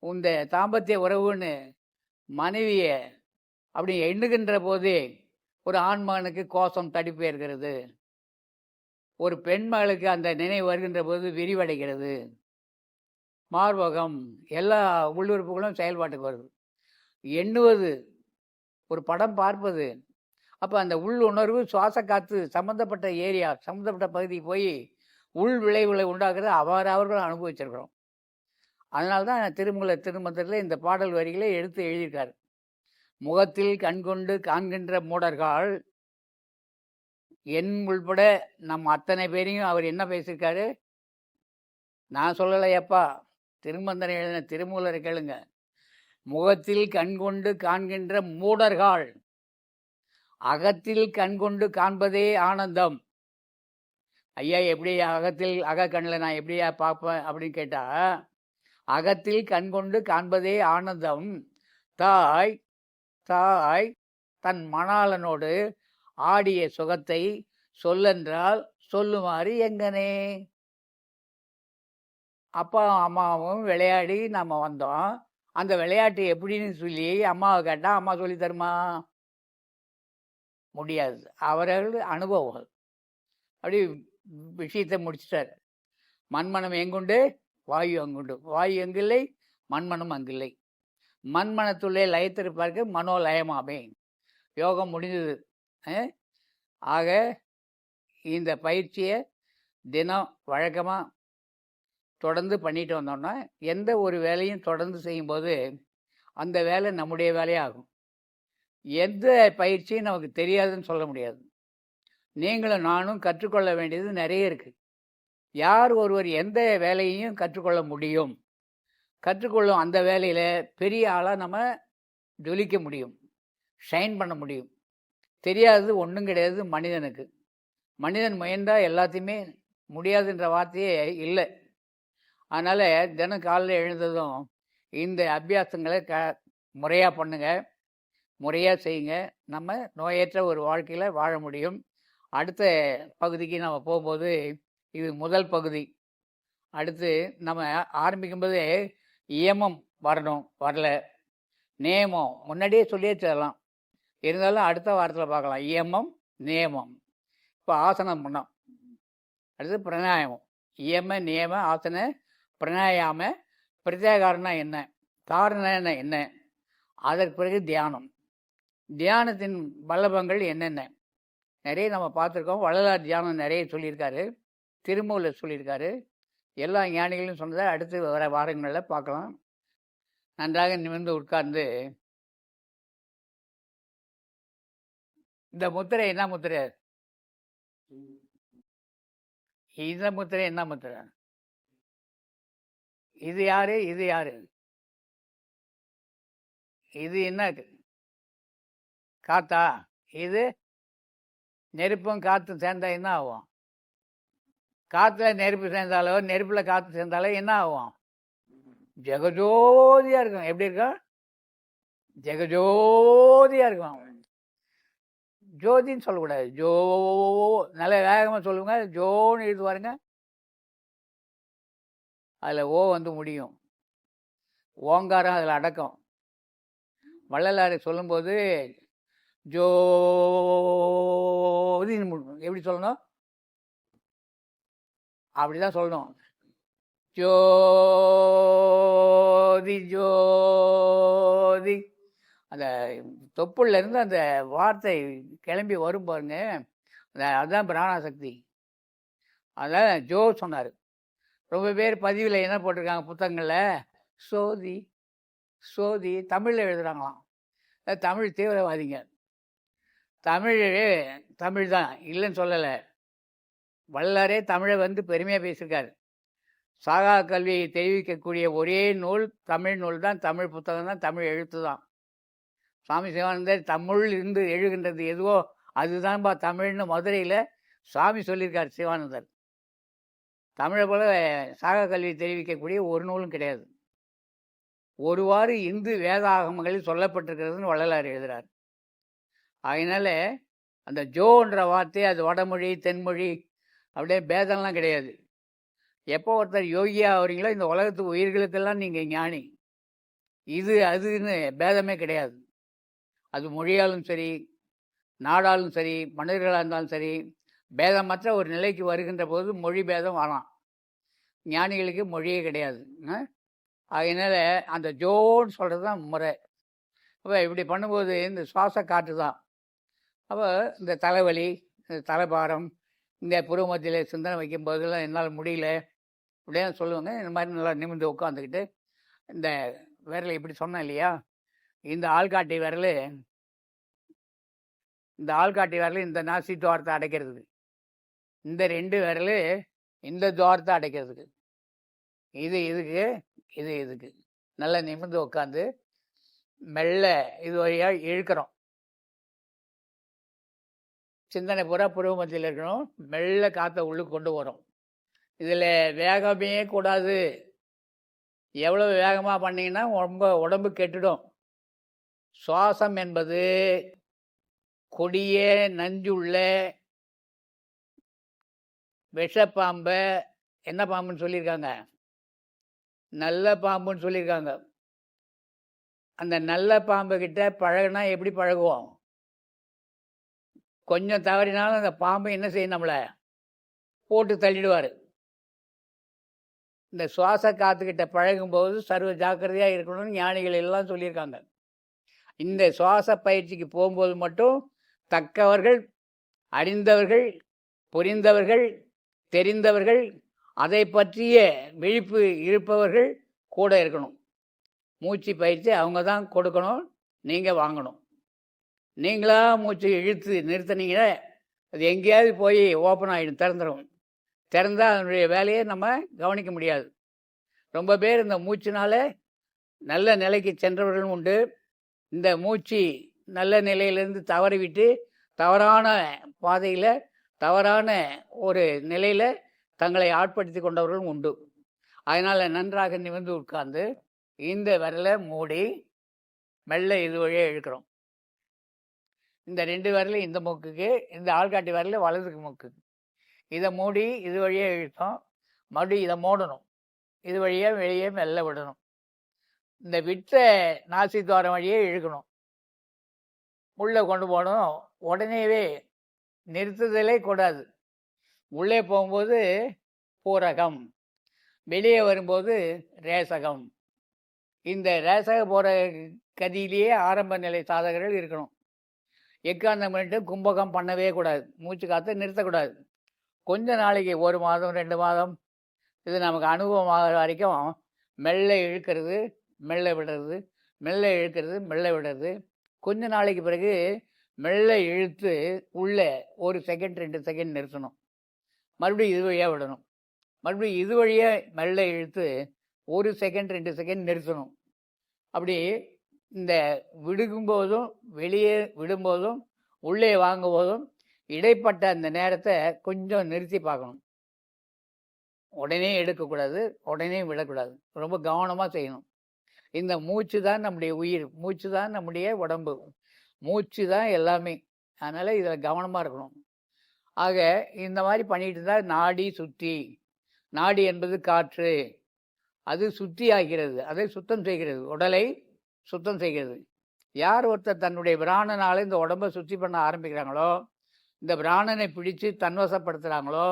இந்த தாம்பத்திய உறவுன்னு மனைவியை அப்படி எண்ணுகின்ற போதே ஒரு ஆண்மகனுக்கு கோஷம் தடிப்பு இருக்கிறது, ஒரு பெண்மகளுக்கு அந்த நினைவு வருகின்ற போது விரிவடைகிறது, மார்பகம், எல்லா உள்ளுறுப்புகளும் செயல்பாட்டுக்கு வருது. எண்ணுவது, ஒரு படம் பார்ப்பது, அப்போ அந்த உள் உணர்வு சுவாச காற்று சம்மந்தப்பட்ட ஏரியா, சம்மந்தப்பட்ட பகுதிக்கு போய் உள் விளைவுகளை உண்டாக்குறது அவர்கள் அனுபவிச்சிருக்கிறோம். அதனால்தான் திருமந்திரத்தில் இந்த பாடல் வரிகளை எடுத்து எழுதியிருக்காரு. முகத்தில் கண்கொண்டு காண்கின்ற மூடர்கள், என் உள்பட நம் அத்தனை பேரையும் அவர் என்ன பேசியிருக்காரு? நான் சொல்லலையப்பா, திருமந்திரம் எழுதின திருமூலரை கேளுங்க. முகத்தில் கண்கொண்டு காண்கின்ற மூடர்கள், அகத்தில் கண்கொண்டு காண்பதே ஆனந்தம். ஐயா, எப்படி அகக்கண்ணில் நான் எப்படியா பார்ப்பேன் அப்படின்னு கேட்டால், அகத்தில் கண்கொண்டு காண்பதே ஆனந்தம். தாய் தன் மணாளனோடு ஆடிய சுகத்தை சொல்லென்றால் சொல்லுமாறு எங்கனே. அப்பா அம்மாவும் விளையாடி நம்ம வந்தோம். அந்த விளையாட்டு எப்படின்னு சொல்லி அம்மாவை கேட்டால் அம்மா சொல்லி தருமா? முடியாது. அவர்கள் அனுபவங்கள். அப்படி விஷயத்தை முடிச்சிட்டார். மண்மனம் எங்குண்டு, வாயு அங்குண்டு. வாயு எங்கில்லை, மண்மனம் அங்கில்லை. மண்மனத்துள்ளே லயத்திருப்பாருக்கு மனோலயமாமே. யோகம் முடிஞ்சது. ஆக இந்த பயிற்சியை தினம் வழக்கமாக தொடர்ந்து பண்ணிட்டு வந்தோம்னா எந்த ஒரு வேலையும் தொடர்ந்து செய்யும்போது அந்த வேலை நம்முடைய வேலையாகும். எந்த பயிற்சியும் நமக்கு தெரியாதுன்னு சொல்ல முடியாது. நீங்களும் நானும் கற்றுக்கொள்ள வேண்டியது நிறைய இருக்குது. யார் ஒருவர் எந்த வேலையையும் கற்றுக்கொள்ள முடியும், கற்றுக்கொள்ளும் அந்த வேலையில் பெரிய ஆளாக நம்ம ஜொலிக்க முடியும், ஷைன் பண்ண முடியும். தெரியாதது ஒன்றும் கிடையாது மனிதனுக்கு. மனிதன் முயன்றால் எல்லாத்தையுமே முடியாதுன்ற வார்த்தையே இல்லை. அதனால் தினம் காலையில் எழுந்ததும் இந்த அபியாசங்களை முறையாக பண்ணுங்க, முறையாக செய்யுங்க. நம்ம நோயற்ற ஒரு வாழ்க்கையில் வாழ முடியும். அடுத்த பகுதிக்கு நம்ம போகும்போது இது முதல் பகுதி. அடுத்து நம்ம ஆரம்பிக்கும்போது இயமம் வரணும், வரல. நியமம் முன்னாடியே சொல்லியே தரலாம், இருந்தாலும் அடுத்த வாரத்தில் பார்க்கலாம். இயமம், நியமம். இப்போ ஆசனம் பண்ணோம், அடுத்து பிராணாயாமம். இயம, நியம, ஆசன, பிராணாயாம. பிரத்யாகாரம்னா என்ன, காரணம்னா என்ன, அதற்கு பிறகு தியானம். தியானத்தின் வல்லபங்கள் என்னென்ன நிறைய நம்ம பார்த்துருக்கோம். வள்ளலார் தியானம் நிறைய சொல்லியிருக்காரு, திருமூலர் சொல்லியிருக்காரு. எல்லா ஞானிகளும் சொன்னதை அடுத்து வர வாரங்களில் பார்க்கலாம். நன்றாக நிமிர்ந்து உட்கார்ந்து இந்த முத்திரை என்ன முத்திரை, இந்த முத்திரை என்ன முத்திரை, இது யாரு, இது யாரு, இது என்ன காத்தா, இது நெருப்பும் காற்றும் சேர்ந்தா என்ன ஆகும், காற்றுல நெருப்பு சேர்ந்தாலோ நெருப்பில் காற்று சேர்ந்தாலோ என்ன ஆகும், ஜெகஜோதியாக இருக்கும். எப்படி இருக்கும், ஜெகஜோதியாக இருக்கும். ஜோதின்னு சொல்லக்கூடாது, ஜோ, நல்ல வேகமாக சொல்லுங்க. ஜோன்னு எழுது பாருங்க, அதில் ஓ வந்து முடியும், ஓங்காரம் அதில் அடக்கம். வள்ளலாரை சொல்லும்போது ஜோதின்னு எப்படி சொல்லணும், அப்படி தான் சொல்லணும். ஜோதி ஜோதி. அந்த தொப்புள்லேருந்து அந்த வார்த்தை கிளம்பி வரும் பாருங்க, அதுதான் பிராணசக்தி. அதான் ஜோ சொன்னார். ரொம்ப பேர் பதிவில் என்ன போட்டிருக்காங்க புத்தகங்களில், சோதி சோதி தமிழில் எழுதுகிறாங்களாம். தமிழ் தீவிரவாதிங்க. தமிழ் தான் இல்லைன்னு சொல்லலை. வள்ளலாரே தமிழை வந்து பெருமையாக பேசியிருக்காரு. சாகா கல்வியை தெரிவிக்கக்கூடிய ஒரே நூல் தமிழ் நூல் தான், தமிழ் புத்தகம் தான், தமிழ் எழுத்து தான். சுவாமி சிவானந்தர் தமிழ் இருந்து எழுகின்றது எதுவோ அதுதான்பா தமிழ்னு மதுரையில் சுவாமி சொல்லியிருக்கார் சிவானந்தர். தமிழை போல சாகா கல்வியை தெரிவிக்கக்கூடிய ஒரு நூலும் கிடையாது. ஒருவாறு இந்து வேதாகமங்களில் சொல்லப்பட்டிருக்கிறதுன்னு வள்ளலார் எழுதுகிறார். அதனால அந்த ஜோன்ற வார்த்தை அது வடமொழி தென்மொழி அப்படியே பேதம்லாம் கிடையாது. எப்போ ஒருத்தர் யோகியாக ஆகிறீங்களோ இந்த உலகத்து உயிர்களுக்கெல்லாம் நீங்கள் ஞானி. இது அதுன்னு பேதமே கிடையாது. அது மொழியாலும் சரி, நாடாலும் சரி, மனிதர்களாக இருந்தாலும் சரி, பேதமற்ற ஒரு நிலைக்கு வருகின்ற போது மொழி பேதம் வரலாம். ஞானிகளுக்கு மொழியே கிடையாது. அதனால் அந்த ஜோன்னு சொல்கிறது தான் முறை. அப்போ இப்படி பண்ணும்போது இந்த சுவாச காற்று தான். அப்போ இந்த தலைவலி, இந்த தலைபாரம், இந்த புருவ மத்தியில் சிந்தனை வைக்கும்போதெல்லாம் என்னால் முடியல அப்படியே சொல்லுவாங்க. இந்த மாதிரி நல்லா நிமிர்ந்து உட்காந்துக்கிட்டு இந்த விரலை இப்படி சொன்னேன் இல்லையா, இந்த ஆள்காட்டி விரல், இந்த ஆள்காட்டி விரல் இந்த நாசி துவாரத்தை அடைக்கிறதுக்கு, இந்த ரெண்டு விரல் இந்த துவாரத்தை அடைக்கிறதுக்கு, இது இதுக்கு, இது இதுக்கு. நல்லா நிமிர்ந்து உட்காந்து மெல்ல இது வழியாக இழுக்கிறோம். சிந்தனை பூரா புருவ மத்தியில் இருக்கணும். மெல்ல காற்றை உள்ளுக்கு கொண்டு வரும். இதில் வேகமே கூடாது. எவ்வளோ வேகமாக பண்ணிங்கன்னா உடம்பு கெட்டுடும். சுவாசம் என்பது கொடிய நஞ்சுள்ள விஷப்பாம்பை என்ன பாம்புன்னு சொல்லியிருக்காங்க, நல்ல பாம்புன்னு சொல்லியிருக்காங்க. அந்த நல்ல பாம்புக்கிட்ட பழகுனா எப்படி பழகுவோம், கொஞ்சம் தவறினாலும் அந்த பாம்பு என்ன செய்யும், நம்மளை போட்டு தள்ளிடுவார். இந்த சுவாச காற்றுக்கிட்ட பழகும்போது சர்வ ஜாக்கிரதையாக இருக்கணும்னு ஞானிகள் எல்லாம் சொல்லியிருக்காங்க. இந்த சுவாச பயிற்சிக்கு போகும்போது மட்டும் தக்கவர்கள், அறிந்தவர்கள், புரிந்தவர்கள், தெரிந்தவர்கள், அதை பற்றிய விழிப்பு இருப்பவர்கள் கூட இருக்கணும். மூச்சு பயிற்சி அவங்க தான் கொடுக்கணும், நீங்கள் வாங்கணும். நீங்களா மூச்சு இழுத்து நிறுத்தினீங்கன்னா அது எங்கேயாவது போய் ஓப்பன் ஆகிடும், திறந்துடும். திறந்தால் அதனுடைய வேலையை நம்ம கவனிக்க முடியாது. ரொம்ப பேர் இந்த மூச்சினால நல்ல நிலைக்கு சென்றவர்களும் உண்டு. இந்த மூச்சு நல்ல நிலையிலேருந்து தவறிவிட்டு தவறான பாதையில் தவறான ஒரு நிலையில் தங்களை ஆட்படுத்தி கொண்டவர்களும் உண்டு. அதனால் நன்றாக நிமிர்ந்து உட்கார்ந்து இந்த விரலை மூடி மெல்ல இது வழியாக இழுக்கிறோம். இந்த 2 விரலையும் இந்த மூக்குக்கு, இந்த ஆள்காட்டி விரல வலதுக்கு மூக்குக்கு. இதை மூடி இது வழியாக இழுத்தோம். மறுபடியும் இதை மூடணும். இது வழியாக வெளியே மெல்ல விடணும். இந்த விட்ட நாசி துவாரம் வழியே இழுக்கணும். உள்ளே கொண்டு போகணும். உடனேவே நிறுத்துதலே கூடாது. உள்ளே போகும்போது பூரகம், வெளியே வரும்போது ரேசகம். இந்த ரேசக போகிற கதியிலேயே ஆரம்ப நிலை சாதகர்கள் இருக்கணும். எக்காந்தம் பண்ணிட்டு கும்பகம் பண்ணவே கூடாது. மூச்சு காற்றை நிறுத்தக்கூடாது. கொஞ்ச நாளைக்கு 1 மாதம் 2 மாதம் இது நமக்கு அனுபவம் ஆகிற வரைக்கும் மெல்ல இழுக்கிறது, மெல்ல விடுறது, மெல்ல இழுக்கிறது, மெல்ல விடுறது. கொஞ்ச நாளைக்கு பிறகு மெல்ல இழுத்து உள்ளே 1 செகண்ட் 2 செகண்ட் நிறுத்தணும். மறுபடியும் இது வழியாக விடணும். மறுபடியும் இது வழியாக மெல்ல இழுத்து 1 செகண்ட் 2 செகண்ட் நிறுத்தணும். அப்படி இந்த விடுகும்போதும் வெளியே விடும்போதும் உள்ளே வாங்கும்போதும் இடைப்பட்ட அந்த நேரத்தை கொஞ்சம் நிறுத்தி பார்க்கணும். உடனே எடுக்கக்கூடாது, உடனே விடக்கூடாது. ரொம்ப கவனமாக செய்யணும். இந்த மூச்சு தான் நம்முடைய உயிர், மூச்சு தான் நம்முடைய உடம்பு, மூச்சு தான் எல்லாமே. அதனால் இதில் கவனமாக இருக்கணும். ஆக இந்த மாதிரி பண்ணிட்டு இருந்தால் நாடி சுற்றி, நாடி என்பது காற்று, அது சுத்தி ஆகிறது, அதை சுத்தம் செய்கிறது, உடலை சுத்தம் செய்கிறது. யார் ஒருத்தர் தன்னுடைய பிராணனால் இந்த உடம்பை சுத்தி பண்ண ஆரம்பிக்கிறாங்களோ, இந்த பிராணனை பிடிச்சு தன்வசப்படுத்துகிறாங்களோ,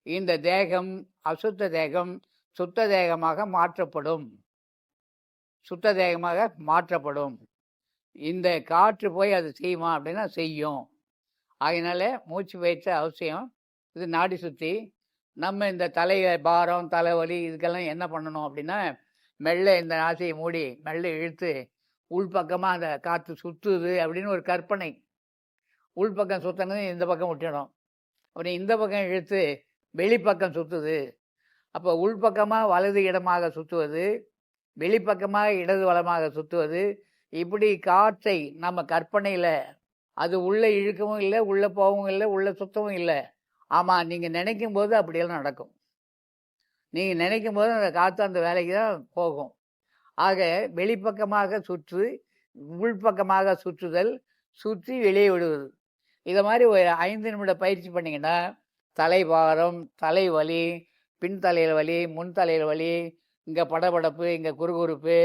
இந்த தேகம் அசுத்த தேகம் சுத்த தேகமாக மாற்றப்படும். சுத்த தேகமாக மாற்றப்படும். இந்த காற்று போய் அது செய்யுமா அப்படின்னா செய்யும். அதனால மூச்சு பயிற்சி அவசியம். இது நாடி சுற்றி. நம்ம இந்த தலை பாரம் தலைவலி இதுக்கெல்லாம் என்ன பண்ணணும் அப்படின்னா, மெல்ல இந்த நாசியை மூடி மெல்ல இழுத்து உள்பக்கமாக அந்த காற்று சுற்றுது அப்படின்னு ஒரு கற்பனை. உள்பக்கம் சுற்றினது இந்த பக்கம் விட்டுடும். அப்புறம் இந்த பக்கம் இழுத்து வெளிப்பக்கம் சுற்றுது. அப்போ உள்பக்கமாக வலது இடமாக சுற்றுவது, வெளிப்பக்கமாக இடது வலமாக சுற்றுவது. இப்படி காற்றை நம்ம கற்பனையில் அது உள்ளே இழுக்கவும் இல்லை, உள்ளே போகவும் இல்லை, உள்ளே சுத்தவும் இல்லை. ஆமாம், நீங்கள் நினைக்கும் போது அப்படியெல்லாம் நடக்கும். நீங்கள் நினைக்கும் போது அந்த காற்று அந்த வேலைக்கு தான் போகும். ஆக வெளிப்பக்கமாக சுற்று, உள்பக்கமாக சுற்றுதல், சுற்றி வெளியே விடுவது. இதை மாதிரி ஒரு 5 நிமிட பயிற்சி பண்ணிங்கன்னா தலைபாரம், தலைவலி, பின் தலையில் வலி, முன் தலையில் வலி, இங்கே படபடப்பு, இங்கே குறுகுறுப்பு,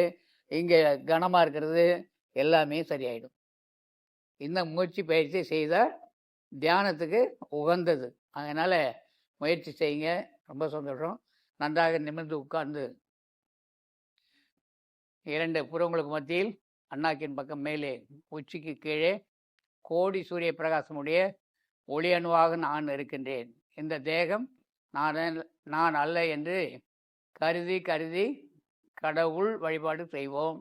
இங்கே கனமாக இருக்கிறது எல்லாமே சரியாயிடும். இந்த மூச்சு பயிற்சி செய்தால் தியானத்துக்கு உகந்தது. அதனால் முயற்சி செய்யுங்க. ரொம்ப சந்தோஷம். நன்றாக நிமிர்ந்து உட்கார்ந்து 2 புறங்களுக்கு மத்தியில் அண்ணாக்கின் பக்கம் மேலே உச்சிக்கு கீழே கோடி சூரிய பிரகாசமுடைய ஒளி அணுவாக நான் இருக்கின்றேன். இந்த தேகம் நான் அல்ல என்று கருதி கருதி கடவுள் வழிபாடு செய்வோம்.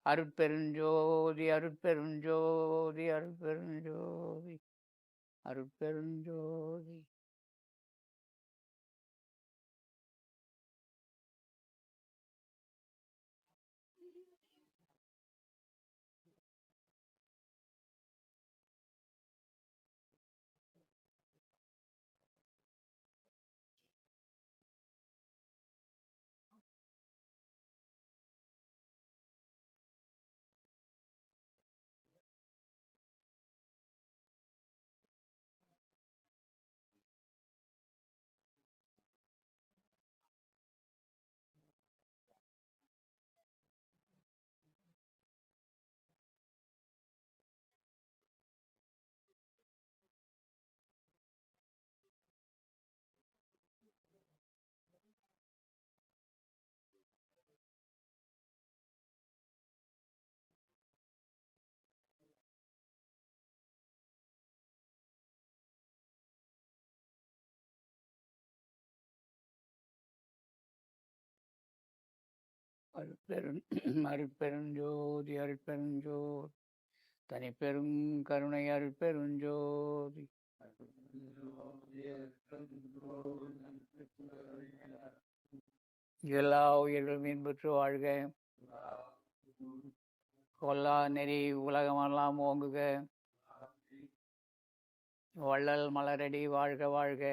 அருட்பெருஞ்சோதி அருட்பெருஞ்சோதி அருட்பெருஞ்சோதி அருட்பெருஞ்சோதி. அருட்பெருஞ்சோதி அருட்பெருஞ்சோதி தனிப்பெரும் கருணை அருட்பெருஞ்சோதி. எல்லா உயிர்களும் இன்புற்று வாழ்க. கொல்லா நெறி உலகமெல்லாம் ஓங்குக. வள்ளல் மலரடி வாழ்க வாழ்க.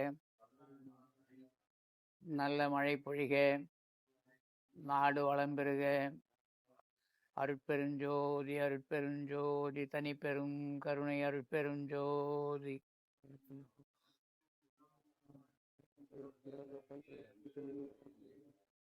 நல்ல மழை பொழிக. நாடு வளம் பெறுக. அருட்பெருஞ்சோதி அருட்பெருஞ்சோதி தனிப்பெரும் கருணை அருட்பெருஞ்சோதி.